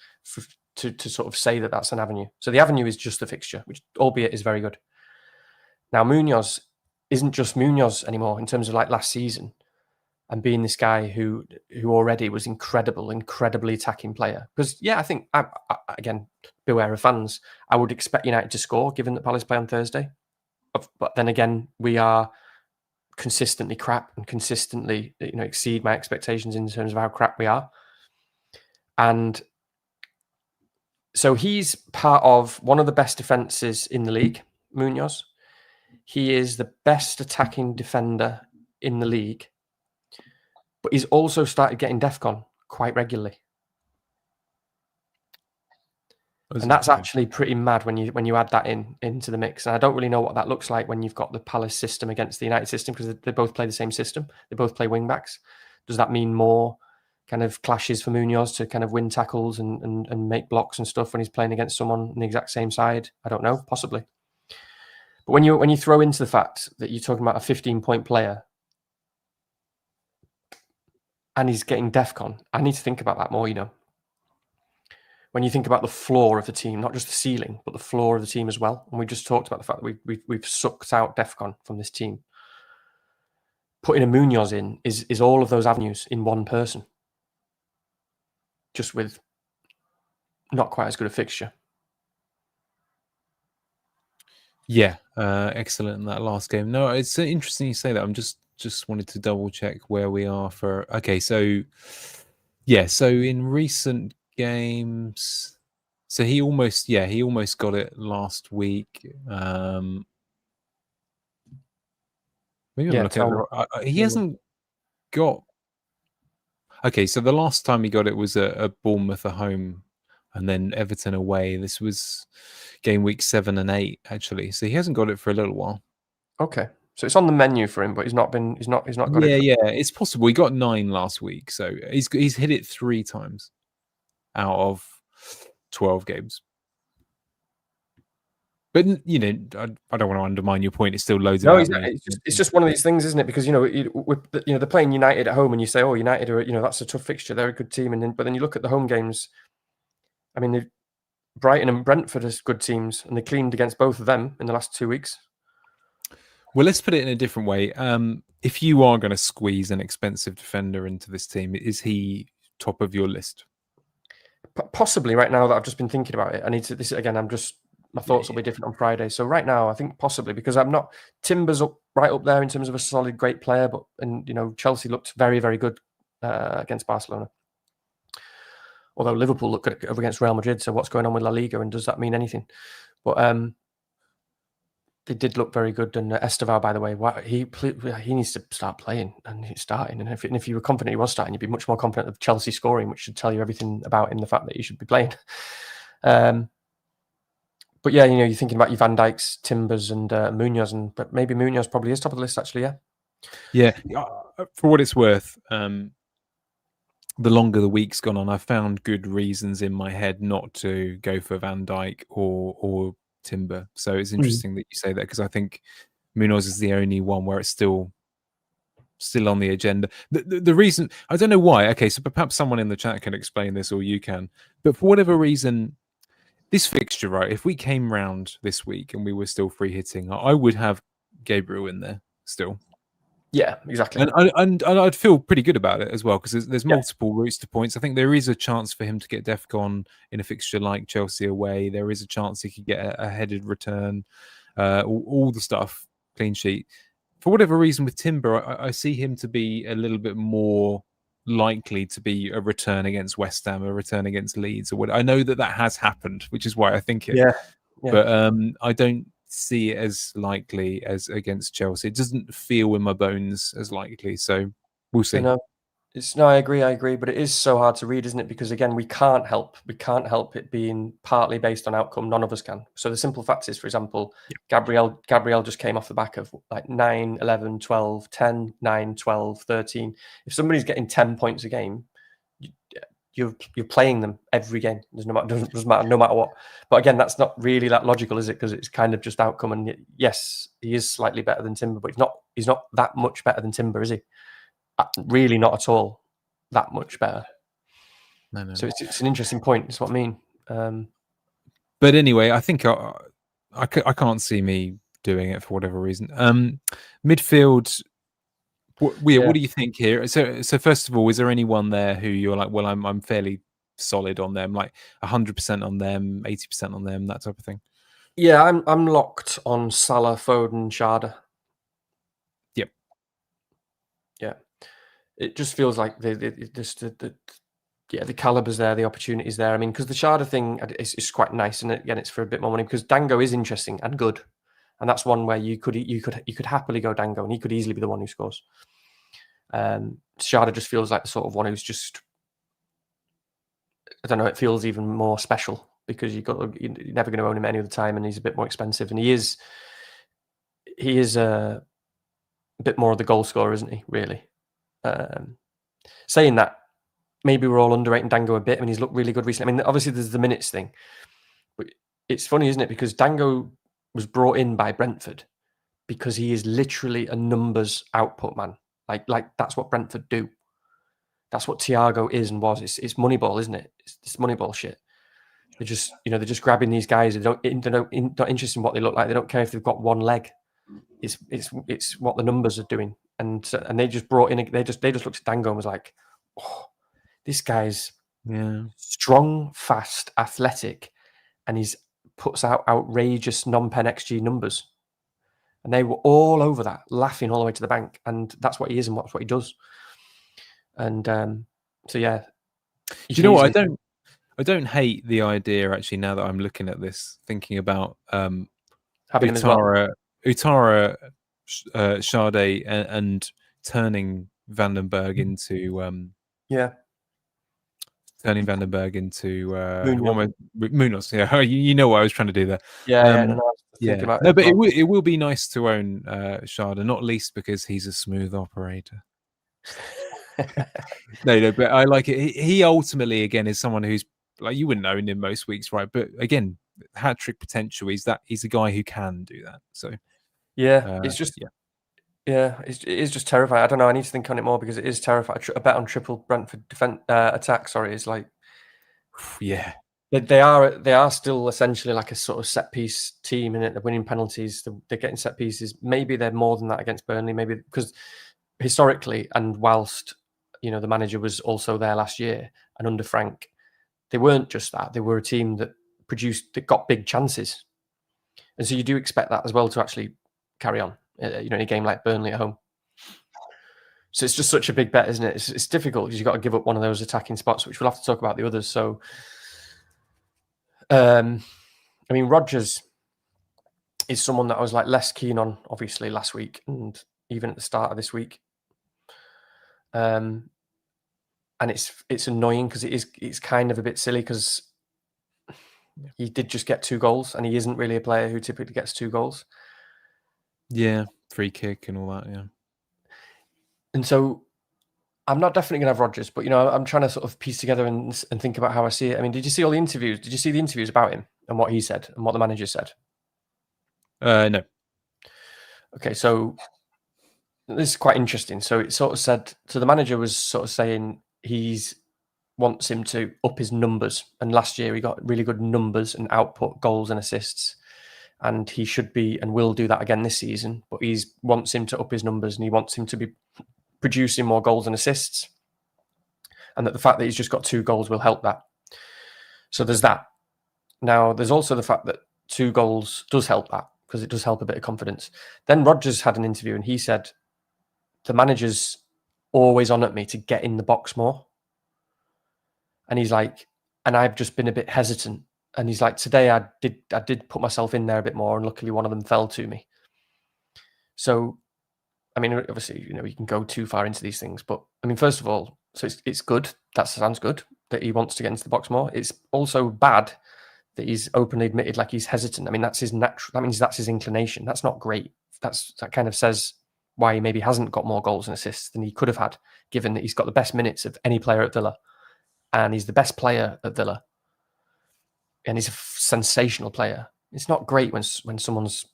to sort of say that that's an avenue. So the avenue is just the fixture, which albeit is very good. Now, Munoz isn't just Munoz anymore in terms of like last season. And being this guy who already was incredibly attacking player. Because, yeah, I think, again, beware of fans, I would expect United to score, given that Palace play on Thursday. But then again, we are consistently crap and consistently exceed my expectations in terms of how crap we are. And so he's part of one of the best defences in the league, Munoz. He is the best attacking defender in the league. But he's also started getting DEFCON quite regularly. And that's actually pretty mad when you add that into the mix. And I don't really know what that looks like when you've got the Palace system against the United system, because they both play the same system. They both play wing backs. Does that mean more kind of clashes for Munoz to kind of win tackles and make blocks and stuff when he's playing against someone on the exact same side? I don't know, possibly. But when you throw into the fact that you're talking about a 15-point player and he's getting DEFCON, I need to think about that more, When you think about the floor of the team, not just the ceiling, but the floor of the team as well. And we just talked about the fact that we've sucked out DEFCON from this team. Putting a Munoz in is all of those avenues in one person, just with not quite as good a fixture. Yeah, excellent in that last game. No, it's interesting you say that. I'm just wanted to double check where we are for. Okay, so yeah, so in recent games, so he almost got it last week. Maybe I'm looking at he hasn't got. Okay, so the last time he got it was at Bournemouth at home, and then Everton away. This was game week 7 and 8 actually. So he hasn't got it for a little while. Okay, so it's on the menu for him, but he's not got it. Yeah, it's possible. He got 9 last week, so he's hit it 3 times out of 12 games. But I don't want to undermine your point. It's still loads of. No, it's just one of these things, isn't it? Because they're playing United at home, and you say, "Oh, United are that's a tough fixture. They're a good team." But then you look at the home games. I mean, Brighton and Brentford are good teams, and they cleaned against both of them in the last 2 weeks. Well, let's put it in a different way. If you are going to squeeze an expensive defender into this team, is he top of your list? Possibly. Right now that I've just been thinking about it, I need to. This again. My thoughts will be different on Friday. So right now, I think possibly, because I'm not. Timber's right up there in terms of a solid, great player, but Chelsea looked very, very good against Barcelona. Although Liverpool looked good against Real Madrid. So what's going on with La Liga, and does that mean anything? But they did look very good. And Esteval, by the way, he needs to start playing, and he's starting. And if you were confident he was starting, you'd be much more confident of Chelsea scoring, which should tell you everything about him, the fact that he should be playing. But yeah, you're thinking about your Van Dijks, Timbers, and Munoz, but maybe Munoz probably is top of the list, actually. Yeah. For what it's worth, the longer the week's gone on, I've found good reasons in my head not to go for Van Dijk or Timber. So it's interesting that you say that, because I think Munoz is the only one where it's still on the agenda. The reason, I don't know why. Okay, so perhaps someone in the chat can explain this, or you can. But for whatever reason, this fixture, right, if we came round this week and we were still free hitting, I would have Gabriel in there still. Yeah, exactly. And I'd feel pretty good about it as well, because there's multiple routes to points. I think there is a chance for him to get DEFCON in a fixture like Chelsea away. There is a chance he could get a headed return, all the stuff, clean sheet. For whatever reason with Timber, I see him to be a little bit more likely to be a return against West Ham, a return against Leeds, or what. I know that has happened, which is why I think it. Yeah. But I don't see it as likely as against Chelsea. It doesn't feel in my bones as likely. So we'll see. I agree, but it is so hard to read, isn't it? Because again, we can't help it being partly based on outcome. None of us can. So the simple fact is, for example, Gabriel just came off the back of like 9, 11, 12, 10, 9, 12, 13. If somebody's getting 10 points a game, you're playing them every game. Doesn't matter, no matter what. But again, that's not really that logical, is it? Because it's kind of just outcome. And yes, he is slightly better than Timber, but he's not that much better than Timber, is he? Really not at all that much better. No. So it's an interesting point. It's what I mean. But anyway, I think I can't see me doing it for whatever reason. Midfield. What do you think here? So first of all, is there anyone there who you're like, well, I'm fairly solid on them, like 100% on them, 80% on them, that type of thing? Yeah, I'm locked on Salah, Foden, Sharda. Yep. Yeah, it just feels like the caliber's there, the opportunity's there. I mean, because the Sharda thing is quite nice, and again, it's for a bit more money because Dango is interesting and good, and that's one where you could happily go Dango, and he could easily be the one who scores. Sharda just feels like the sort of one who's just, I don't know, it feels even more special because you're never going to own him any other time, and he's a bit more expensive, and he is a bit more of the goal scorer, isn't he? Really. Saying that, maybe we're all underrating Dango a bit. I mean, he's looked really good recently. I mean, obviously there's the minutes thing, but it's funny, isn't it? Because Dango was brought in by Brentford because he is literally a numbers output man. Like that's what Brentford do. That's what Thiago is and was. It's Moneyball, isn't it? It's Moneyball shit. They're just grabbing these guys. They're not interested in what they look like. They don't care if they've got one leg. It's what the numbers are doing. And they just brought in. They just looked at Dango and was like, oh, this guy's strong, fast, athletic, and he puts out outrageous non-pen XG numbers. And they were all over that, laughing all the way to the bank. And that's what he is and that's what he does. And so, yeah. You know what? I don't hate the idea, actually, now that I'm looking at this, thinking about having him as well. Utara, Sade, and turning Vandenberg into turning Vandenberg into Munoz. Yeah, you know what I was trying to do there. No, but it will be nice to own Sharda, not least because he's a smooth operator. No, but I like it. He ultimately, again, is someone who's like, you wouldn't own him most weeks, right? But again, hat-trick potential. He's a guy who can do that. So it's just it is just terrifying. I don't know. I need to think on it more because it is terrifying. A bet on triple Brentford attack. Sorry, is like, they are still essentially like a sort of set piece team, and they're winning penalties. They're getting set pieces. Maybe they're more than that against Burnley. Maybe because historically, and whilst the manager was also there last year, and under Frank, they weren't just that. They were a team that got big chances, and so you do expect that as well to actually carry on. In a game like Burnley at home. So it's just such a big bet, isn't it? It's difficult because you've got to give up one of those attacking spots, which we'll have to talk about the others. So, I mean, Rodgers is someone that I was like less keen on, obviously, last week and even at the start of this week. And it's annoying because it's kind of a bit silly because he did just get 2 goals, and he isn't really a player who typically gets 2 goals. Yeah, free kick and all that, yeah. And so I'm not definitely going to have Rodgers, but, I'm trying to sort of piece together and think about how I see it. I mean, did you see all the interviews? Did you see the interviews about him and what he said and what the manager said? No. Okay, so this is quite interesting. So it sort of said, so the manager was sort of saying wants him to up his numbers. And last year he got really good numbers and output, goals and assists. And he should be and will do that again this season. But he wants him to up his numbers, and he wants him to be producing more goals and assists. And that the fact that he's just got 2 goals will help that. So there's that. Now, there's also the fact that 2 goals does help that because it does help a bit of confidence. Then Rodgers had an interview and he said the manager's always on at me to get in the box more. And he's like, and I've just been a bit hesitant. And he's like, today I did put myself in there a bit more, and luckily one of them fell to me. So, I mean, obviously, you can go too far into these things, but I mean, first of all, so it's good. That sounds good that he wants to get into the box more. It's also bad that he's openly admitted like he's hesitant. I mean, that's his natural. That means that's his inclination. That's not great. That kind of says why he maybe hasn't got more goals and assists than he could have had, given that he's got the best minutes of any player at Villa, and he's the best player at Villa, and he's a sensational player. It's not great when someone's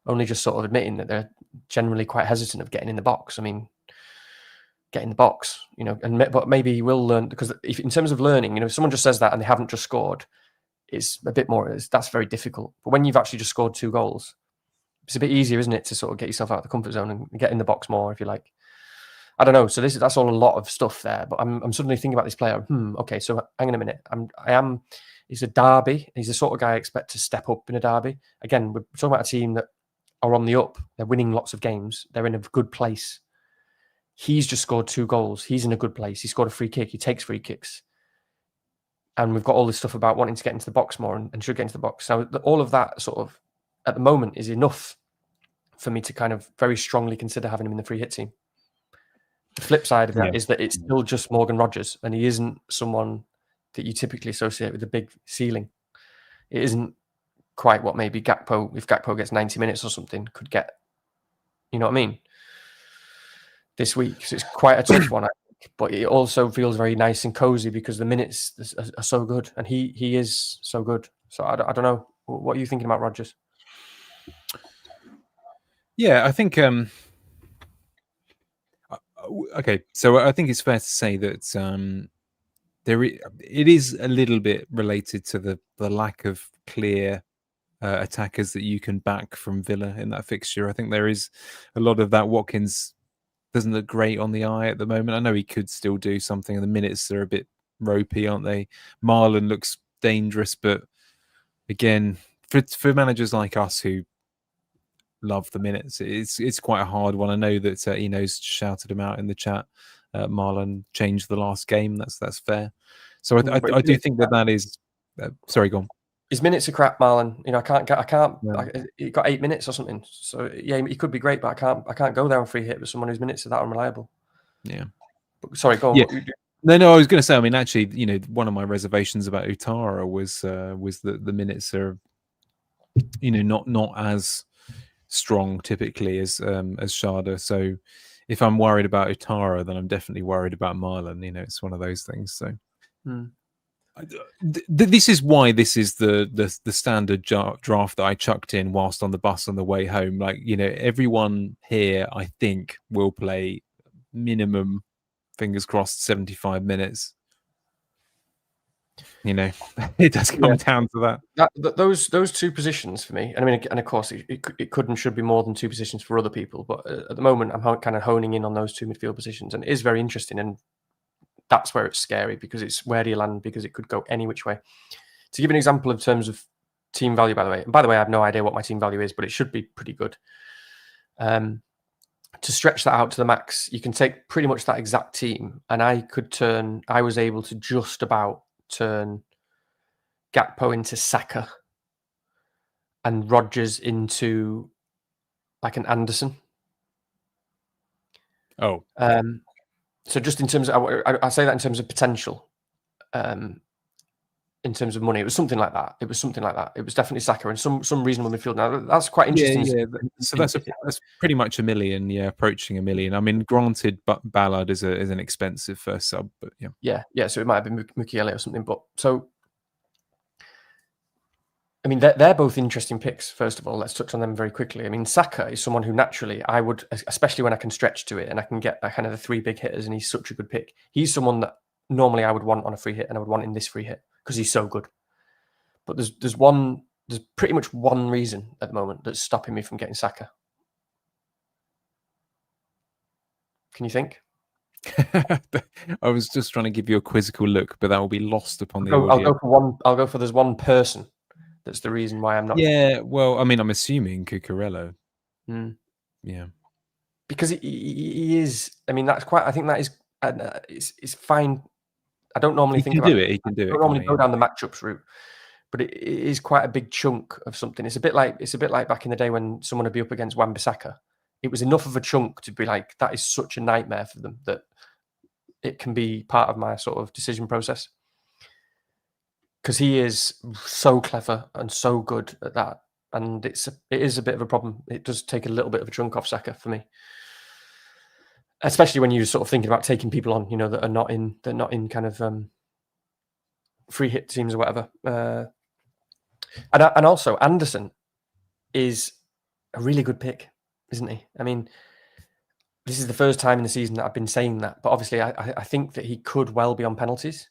only just sort of admitting that they're generally quite hesitant of getting in the box. I mean, get in the box, but maybe he will learn, because if in terms of learning, if someone just says that and they haven't just scored, it's a bit more, that's very difficult. But when you've actually just scored 2 goals, it's a bit easier, isn't it, to sort of get yourself out of the comfort zone and get in the box more, if you like. I don't know. So that's all a lot of stuff there. But I'm suddenly thinking about this player. Okay, so hang on a minute. He's a derby. He's the sort of guy I expect to step up in a derby. Again, we're talking about a team that are on the up. They're winning lots of games. They're in a good place. He's just scored 2 goals. He's in a good place. He scored a free kick. He takes free kicks. And we've got all this stuff about wanting to get into the box more and should get into the box. So all of that sort of, at the moment, is enough for me to kind of very strongly consider having him in the free hit team. The flip side of that is that it's still just Morgan Rogers, and he isn't someone that you typically associate with a big ceiling. It isn't quite what maybe Gakpo, if Gakpo gets 90 minutes or something, could get. You know what I mean? This week. So it's quite a tough one, I think, but it also feels very nice and cozy because the minutes are so good, and he is so good. So I don't know. What are you thinking about Rogers? Yeah, I think okay, so I think it's fair to say that it is a little bit related to the lack of clear attackers that you can back from Villa in that fixture. I think there is a lot of that. Watkins doesn't look great on the eye at the moment. I know he could still do something, and the minutes are a bit ropey, aren't they? Marlon looks dangerous, but again, for managers like us who love the minutes, it's quite a hard one. I know that Eno's shouted him out in the chat. Marlon changed the last game. That's fair. So I do think that is. Sorry, go on. His minutes are crap, Marlon. I can't. Yeah. He got 8 minutes or something. So yeah, he could be great, but I can't go there on free hit with someone whose minutes are that unreliable. Yeah. But, sorry, go on. Yeah. No. I was going to say. I mean, actually, one of my reservations about Utara was that the minutes are, not as strong typically as Sharda. So if I'm worried about Utara, then I'm definitely worried about Marlon. It's one of those things. So. This is why this is the standard draft that I chucked in whilst on the bus on the way home. Like, everyone here, I think, will play minimum, fingers crossed, 75 minutes. It does come down to that. Those 2 positions for me, and I mean, and of course, it could and should be more than 2 positions for other people. But at the moment, I'm kind of honing in on those 2 midfield positions, and it is very interesting. And that's where it's scary, because it's where do you land, because it could go any which way. To give an example in terms of team value, by the way, I have no idea what my team value is, but it should be pretty good. To stretch that out to the max, you can take pretty much that exact team, and I was able to just about turn Gakpo into Saka and Rogers into like an Anderson. Oh. So just in terms of, I say that in terms of potential, in terms of money, it was something like that. It was definitely Saka and some reasonable midfield. Now that's quite interesting. Yeah. So that's pretty much $1 million. Yeah, approaching $1 million. I mean, granted, but Ballard is an expensive first sub, but yeah. Yeah. So it might have been Mukiele or something. But so, I mean, they're both interesting picks. First of all, let's touch on them very quickly. I mean, Saka is someone who naturally I would, especially when I can stretch to it and I can get kind of the 3 big hitters, and he's such a good pick. He's someone that normally I would want on a free hit, and I would want in this free hit because he's so good. But there's pretty much one reason at the moment that's stopping me from getting Saka. Can you think? I was just trying to give you a quizzical look, but that will be lost upon the audio. I'll go for there's one person. That's the reason why I'm not. Yeah, well, I mean, I'm assuming Cucurella. Mm. Yeah. because he is. I mean, that's quite. I think that is. It's fine. I don't normally think about it. He can do it. I don't normally go down the matchups route, but it is quite a big chunk of something. It's a bit like back in the day when someone would be up against Wan-Bissaka. It was enough of a chunk to be like, that is such a nightmare for them that it can be part of my sort of decision process. Because he is so clever and so good at that, and it is a bit of a problem. It does take a little bit of a chunk off Saka for me, especially when you're sort of thinking about taking people on, that are not in kind of free hit teams or whatever. And also Anderson is a really good pick, isn't he? I mean, this is the first time in the season that I've been saying that, but obviously I think that he could well be on penalties.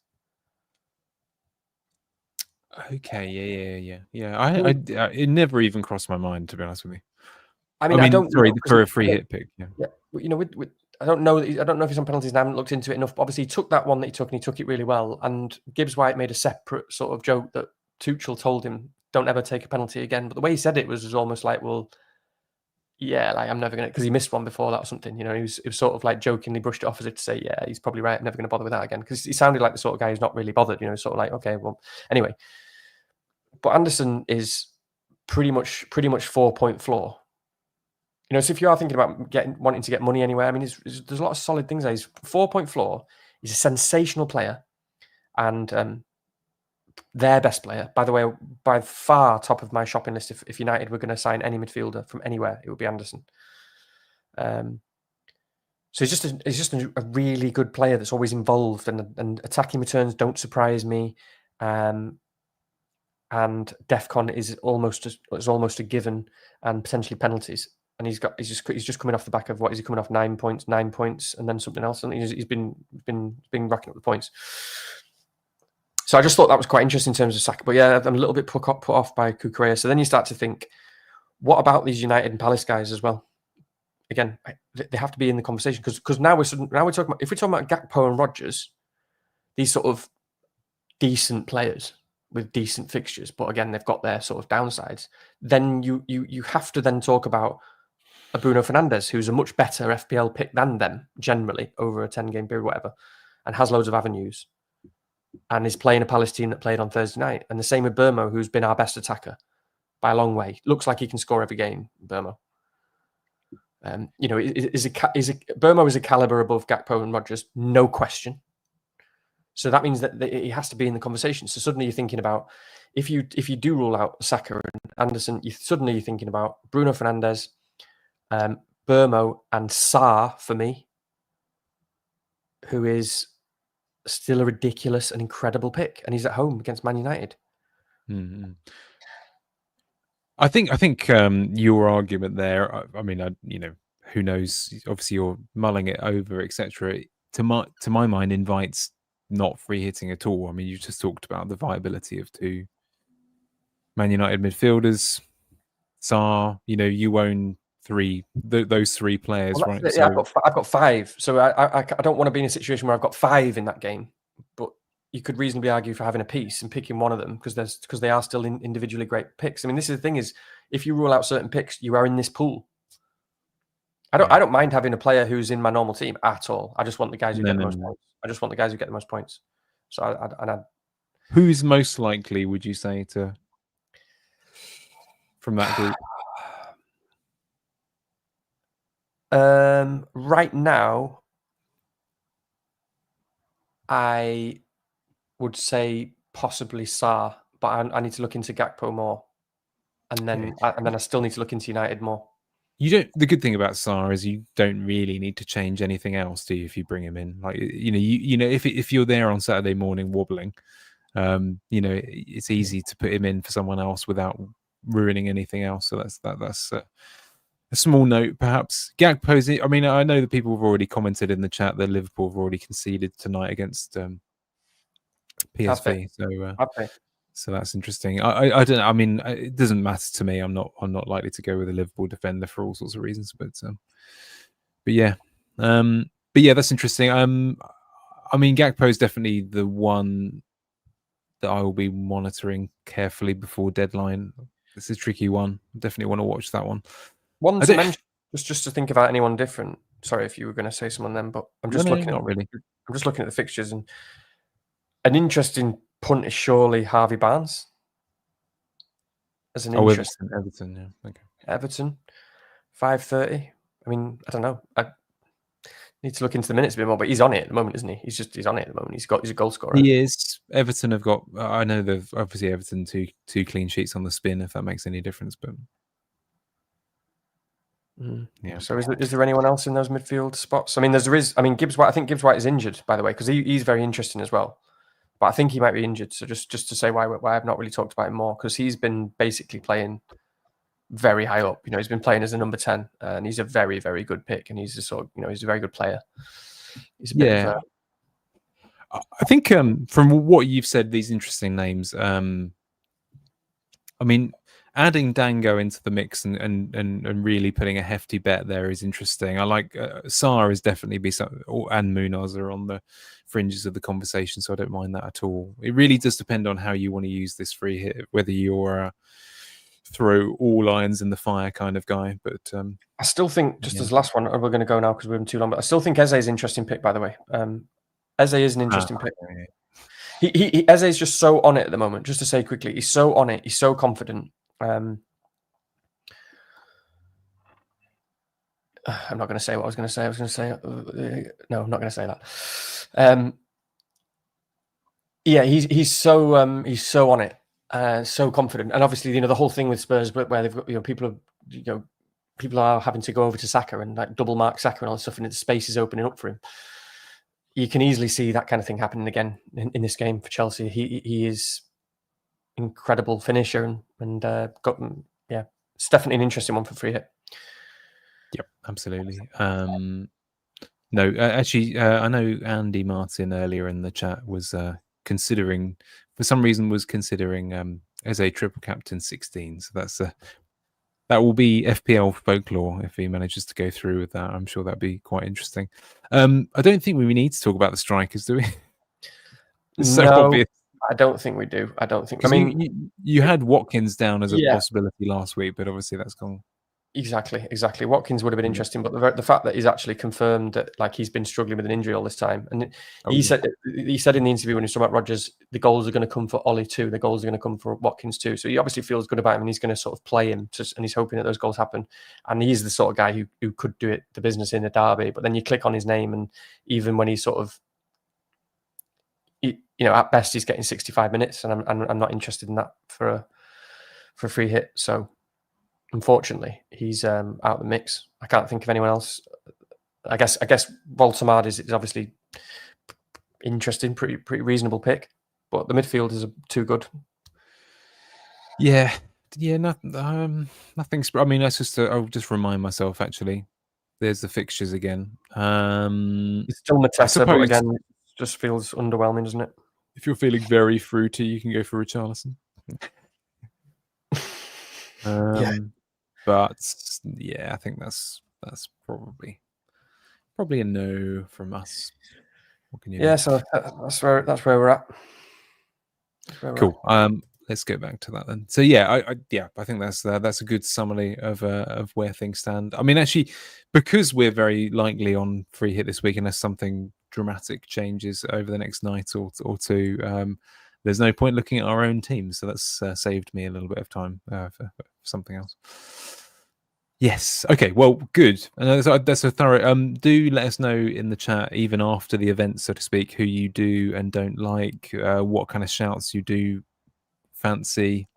Okay, yeah. It never even crossed my mind, to be honest with you. I mean, sorry, for a free hit pick. Yeah. With I don't know if he's on penalties, and I haven't looked into it enough. But obviously, he took that one that he took, and he took it really well. And Gibbs White made a separate sort of joke that Tuchel told him, "Don't ever take a penalty again." But the way he said it was almost like, "Well, yeah, like I'm never gonna," because he missed one before that or something. He was sort of like jokingly brushed it off as if to say, "Yeah, he's probably right. I'm never gonna bother with that again." Because he sounded like the sort of guy who's not really bothered. Sort of like, okay, well, anyway. But Anderson is pretty much 4-point floor. So if you are thinking about wanting to get money anywhere, I mean, there's a lot of solid things there. He's 4-point floor. He's a sensational player, and their best player. By the way, by far top of my shopping list. If United were going to sign any midfielder from anywhere, it would be Anderson. So he's just a really good player that's always involved, and attacking returns don't surprise me. And DEFCON is almost a given, and potentially penalties. And he's just coming off the back of what is he coming off 9 points, and then something else, and he's been racking up the points. So I just thought that was quite interesting in terms of Saka. But yeah, I'm a little bit put off by Kukurea. So then you start to think, what about these United and Palace guys as well? Again, they have to be in the conversation because now we're talking about, if we're talking about Gakpo and Rodgers, these sort of decent players with decent fixtures, but again, they've got their sort of downsides. Then you have to then talk about a Bruno Fernandes, who's a much better FPL pick than them generally over a 10-game period, whatever, and has loads of avenues, and is playing a Palace team that played on Thursday night. And the same with Burmo, who's been our best attacker by a long way. Looks like he can score every game, Burmo. Burmo is a caliber above Gakpo and Rodgers, no question. So that means that he has to be in the conversation. So suddenly you're thinking about, if you do rule out Saka and Anderson, you're thinking about Bruno Fernandes, Burmo and Sarr for me, who is still a ridiculous and incredible pick, and he's at home against Man United. Mm-hmm. I think your argument there. I mean, who knows? Obviously, you're mulling it over, etc. To my mind, invites not free hitting at all. I mean, you just talked about the viability of two Man United midfielders. Sarr, you own those three players, well, right? Yeah, I've got five. So I don't want to be in a situation where I've got five in that game. But you could reasonably argue for having a piece and picking one of them because they are still individually great picks. I mean, this is the thing: is if you rule out certain picks, you are in this pool. I don't mind having a player who's in my normal team at all. I just want the guys who get the most points. I just want the guys who get the most points. So who's most likely, would you say, from that group? Right now, I would say possibly Sarr, but I need to look into Gakpo more, and then I still need to look into United more. The good thing about Sarr is you don't really need to change anything else, do you? If you bring him in, like if you're there on Saturday morning wobbling, it's easy to put him in for someone else without ruining anything else. So that's a small note, perhaps. Gakpo, I mean, I know that people have already commented in the chat that Liverpool have already conceded tonight against PSV. So that's interesting. I don't know. I mean, it doesn't matter to me. I'm not likely to go with a Liverpool defender for all sorts of reasons. But yeah, that's interesting. I mean, Gakpo is definitely the one that I will be monitoring carefully before deadline. This is a tricky one. Definitely want to watch that one. One to mention Just to think about anyone different. Sorry if you were going to say someone then, but I'm just looking. Not really. I'm just looking at the fixtures, and an interesting punt is surely Harvey Barnes. As an interest, Everton, yeah, okay. Everton, 5:30. I mean, I don't know. I need to look into the minutes a bit more, but he's on it at the moment, isn't he? He's on it at the moment. He's a goal scorer. He is. Everton have got. I know they've obviously Everton two clean sheets on the spin. If that makes any difference, but yeah. So is there anyone else in those midfield spots? I mean, there is. I mean, Gibbs White. I think Gibbs White is injured, by the way, because he's very interesting as well. But I think he might be injured. So just to say why I've not really talked about him more, because he's been basically playing very high up. You know, he's been playing as a number 10, and he's a very, very good pick, and he's a sort of, you know, he's a very good player. He's a bit of I think from what you've said, these interesting names. I mean, adding Dango into the mix and really putting a hefty bet there is interesting. I like Saar is definitely and Munoz are on the fringes of the conversation, so I don't mind that at all. It really does depend on how you want to use this free hit, whether you're throw all irons in the fire kind of guy. But I still think, just as the last one, we're going to go now because we've been too long, but I still think Eze is an interesting pick, by the way. Eze is an interesting pick. Eze is just so on it at the moment. Just to say quickly, he's so on it. He's so confident. I'm not going to say what I was going to say. I was going to say no. I'm not going to say that. Yeah, he's so on it, so confident, and obviously, you know, the whole thing with Spurs, where they've got, you know, people are having to go over to Saka and like double mark Saka and all that stuff, and the space is opening up for him. You can easily see that kind of thing happening again in this game for Chelsea. He is incredible finisher and it's definitely an interesting one for free hit. Yep, absolutely. No, actually, I know Andy Martin earlier in the chat was considering as a triple captain 16. So that will be FPL folklore if he manages to go through with that. I'm sure that'd be quite interesting. I don't think we need to talk about the strikers, do we? It's so obvious. I don't think we do. I don't think. I mean, you had Watkins down as a possibility last week, but obviously that's gone. Exactly. Watkins would have been interesting, but the fact that he's actually confirmed that, like, he's been struggling with an injury all this time, and he said in the interview when he was talking about Rodgers, the goals are going to come for Ollie too. The goals are going to come for Watkins too. So he obviously feels good about him, and he's going to sort of play him, and he's hoping that those goals happen. And he's the sort of guy who could do it, the business in a derby. But then you click on his name, and even when he's sort of, you know, at best he's getting 65 minutes, and I'm not interested in that for a free hit. So, unfortunately, he's out of the mix. I can't think of anyone else. I guess Voltamard is obviously interesting, pretty reasonable pick, but the midfielders are too good. Yeah, nothing's. I mean, I'll just remind myself. Actually, there's the fixtures again. It's still Matessa, but again, it just feels underwhelming, doesn't it? If you're feeling very fruity, you can go for Richarlison. But yeah, I think that's probably a no from us. What can you do? So that's where we're at. Cool. Let's go back to that then. So yeah, I think that's a good summary of where things stand. I mean, actually, because we're very likely on free hit this week, unless something dramatic changes over the next night or two, there's no point looking at our own team. So that's saved me a little bit of time for something else. Yes. Okay. Well, good. And that's a thorough. Do let us know in the chat, even after the event, so to speak, who you do and don't like, what kind of shouts you do fancy.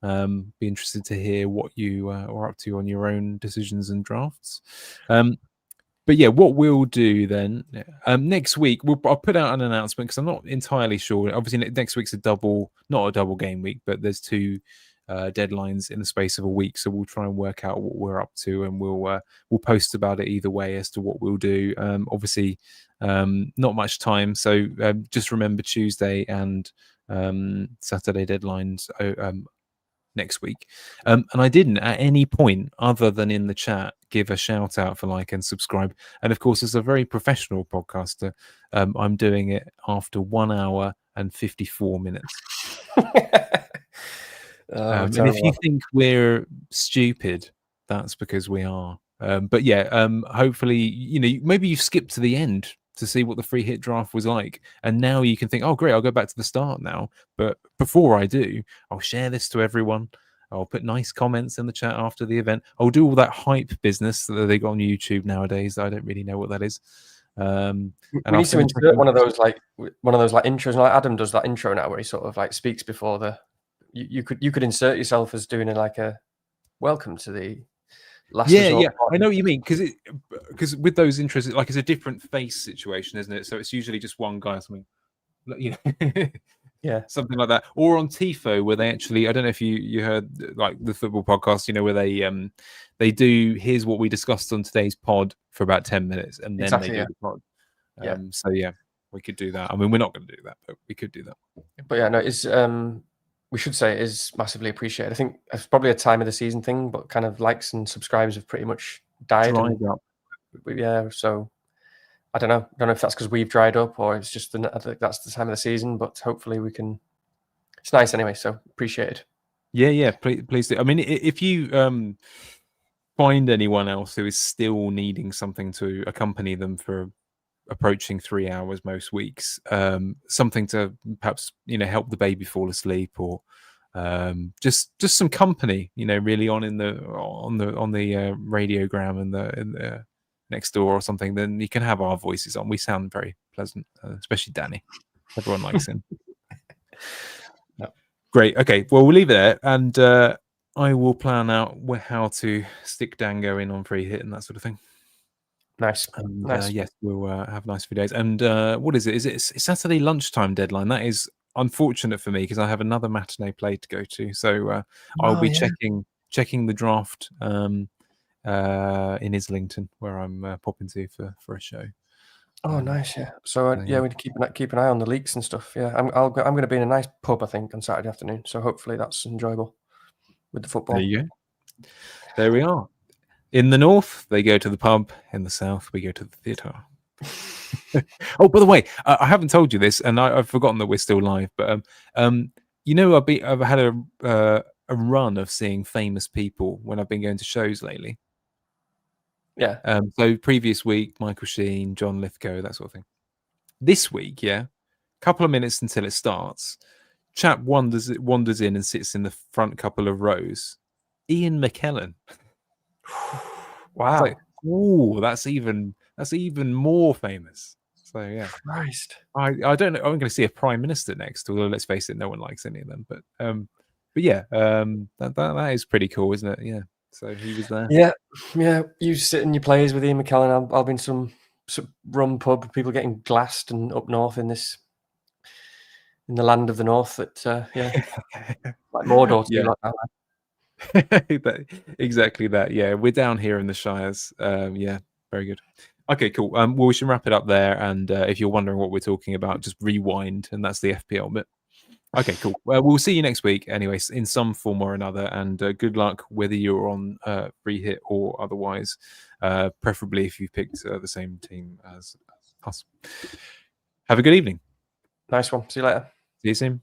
Be interested to hear what you are up to on your own decisions and drafts. But yeah, what we'll do then next week, I'll put out an announcement because I'm not entirely sure. Obviously, next week's not a double game week, but there's two deadlines in the space of a week, so we'll try and work out what we're up to, and we'll post about it either way as to what we'll do. Obviously, not much time, so just remember Tuesday and Saturday deadlines next week. And I didn't at any point other than in the chat give a shout out for like and subscribe. And of course, as a very professional podcaster, I'm doing it after 1 hour and 54 minutes. And if you think we're stupid, that's because we are. But yeah, hopefully, maybe you've skipped to the end to see what the free hit draft was like, and now you can think, oh great, I'll go back to the start now. But before I do, I'll share this to everyone. I'll put nice comments in the chat after the event. I'll do all that hype business that they got on YouTube nowadays. I don't really know what that is. And we need to insert one of those intros. Like Adam does that intro now, where he sort of like speaks before the. You could insert yourself as doing a welcome to the last. Yeah, I know what you mean, because with those intros, it's a different face situation, isn't it? So it's usually just one guy or something, yeah, something like that. Or on Tifo, where they actually, I don't know if you heard like the football podcast, where they do here's what we discussed on today's pod for about 10 minutes, and then they do the pod. So yeah, we could do that. I mean, we're not going to do that, but we could do that. But yeah, no, it's we should say it is massively appreciated. I think it's probably a time of the season thing, but kind of likes and subscribers have pretty much died. Up. Yeah, so I don't know if that's because we've dried up or it's just I think that's the time of the season. But hopefully we can. It's nice anyway, so appreciate it. Yeah, please do. I mean, if you find anyone else who is still needing something to accompany them for approaching 3 hours most weeks, something to perhaps help the baby fall asleep, or just some company, really on the radiogram and the next door or something, then you can have our voices on. We sound very pleasant, especially Danny. Everyone likes him. No. Great. Okay, well, we'll leave it there, and I will plan out how to stick Dango in on free hit and that sort of thing. Nice. Nice. Yes, we'll have nice few days. And what is it? Is it Saturday lunchtime deadline? That is unfortunate for me because I have another matinee play to go to. So I'll be checking the draft in Islington, where I'm popping to for a show. Oh, nice. Yeah. So we keep an eye on the leaks and stuff. Yeah, I'm going to be in a nice pub, I think, on Saturday afternoon. So hopefully that's enjoyable with the football. There you go. There we are. In the north, they go to the pub. In the south, we go to the theatre. Oh, by the way, I haven't told you this, and I've forgotten that we're still live. But I've had a run of seeing famous people when I've been going to shows lately. Yeah. So previous week, Michael Sheen, John Lithgow, that sort of thing. This week, couple of minutes until it starts, chap wanders in and sits in the front couple of rows. Ian McKellen. Wow. That's even more famous. So yeah. Christ. I don't know. I'm going to see a prime minister next, although let's face it, no one likes any of them. But yeah, that is pretty cool, isn't it? Yeah. So he was there. Yeah. You sit in your players with Ian McKellen. I'll be in some rum pub, people getting glassed and up north in the land of the north. That like Mordor. Yeah. Exactly that. Yeah, we're down here in the Shires. Yeah, very good. Okay, cool. Well, we should wrap it up there. And if you're wondering what we're talking about, just rewind, and that's the FPL bit. Okay, cool. Well, we'll see you next week, anyways, in some form or another. And good luck, whether you're on free hit or otherwise. Preferably if you picked the same team as us. Have a good evening. Nice one. See you later. See you soon.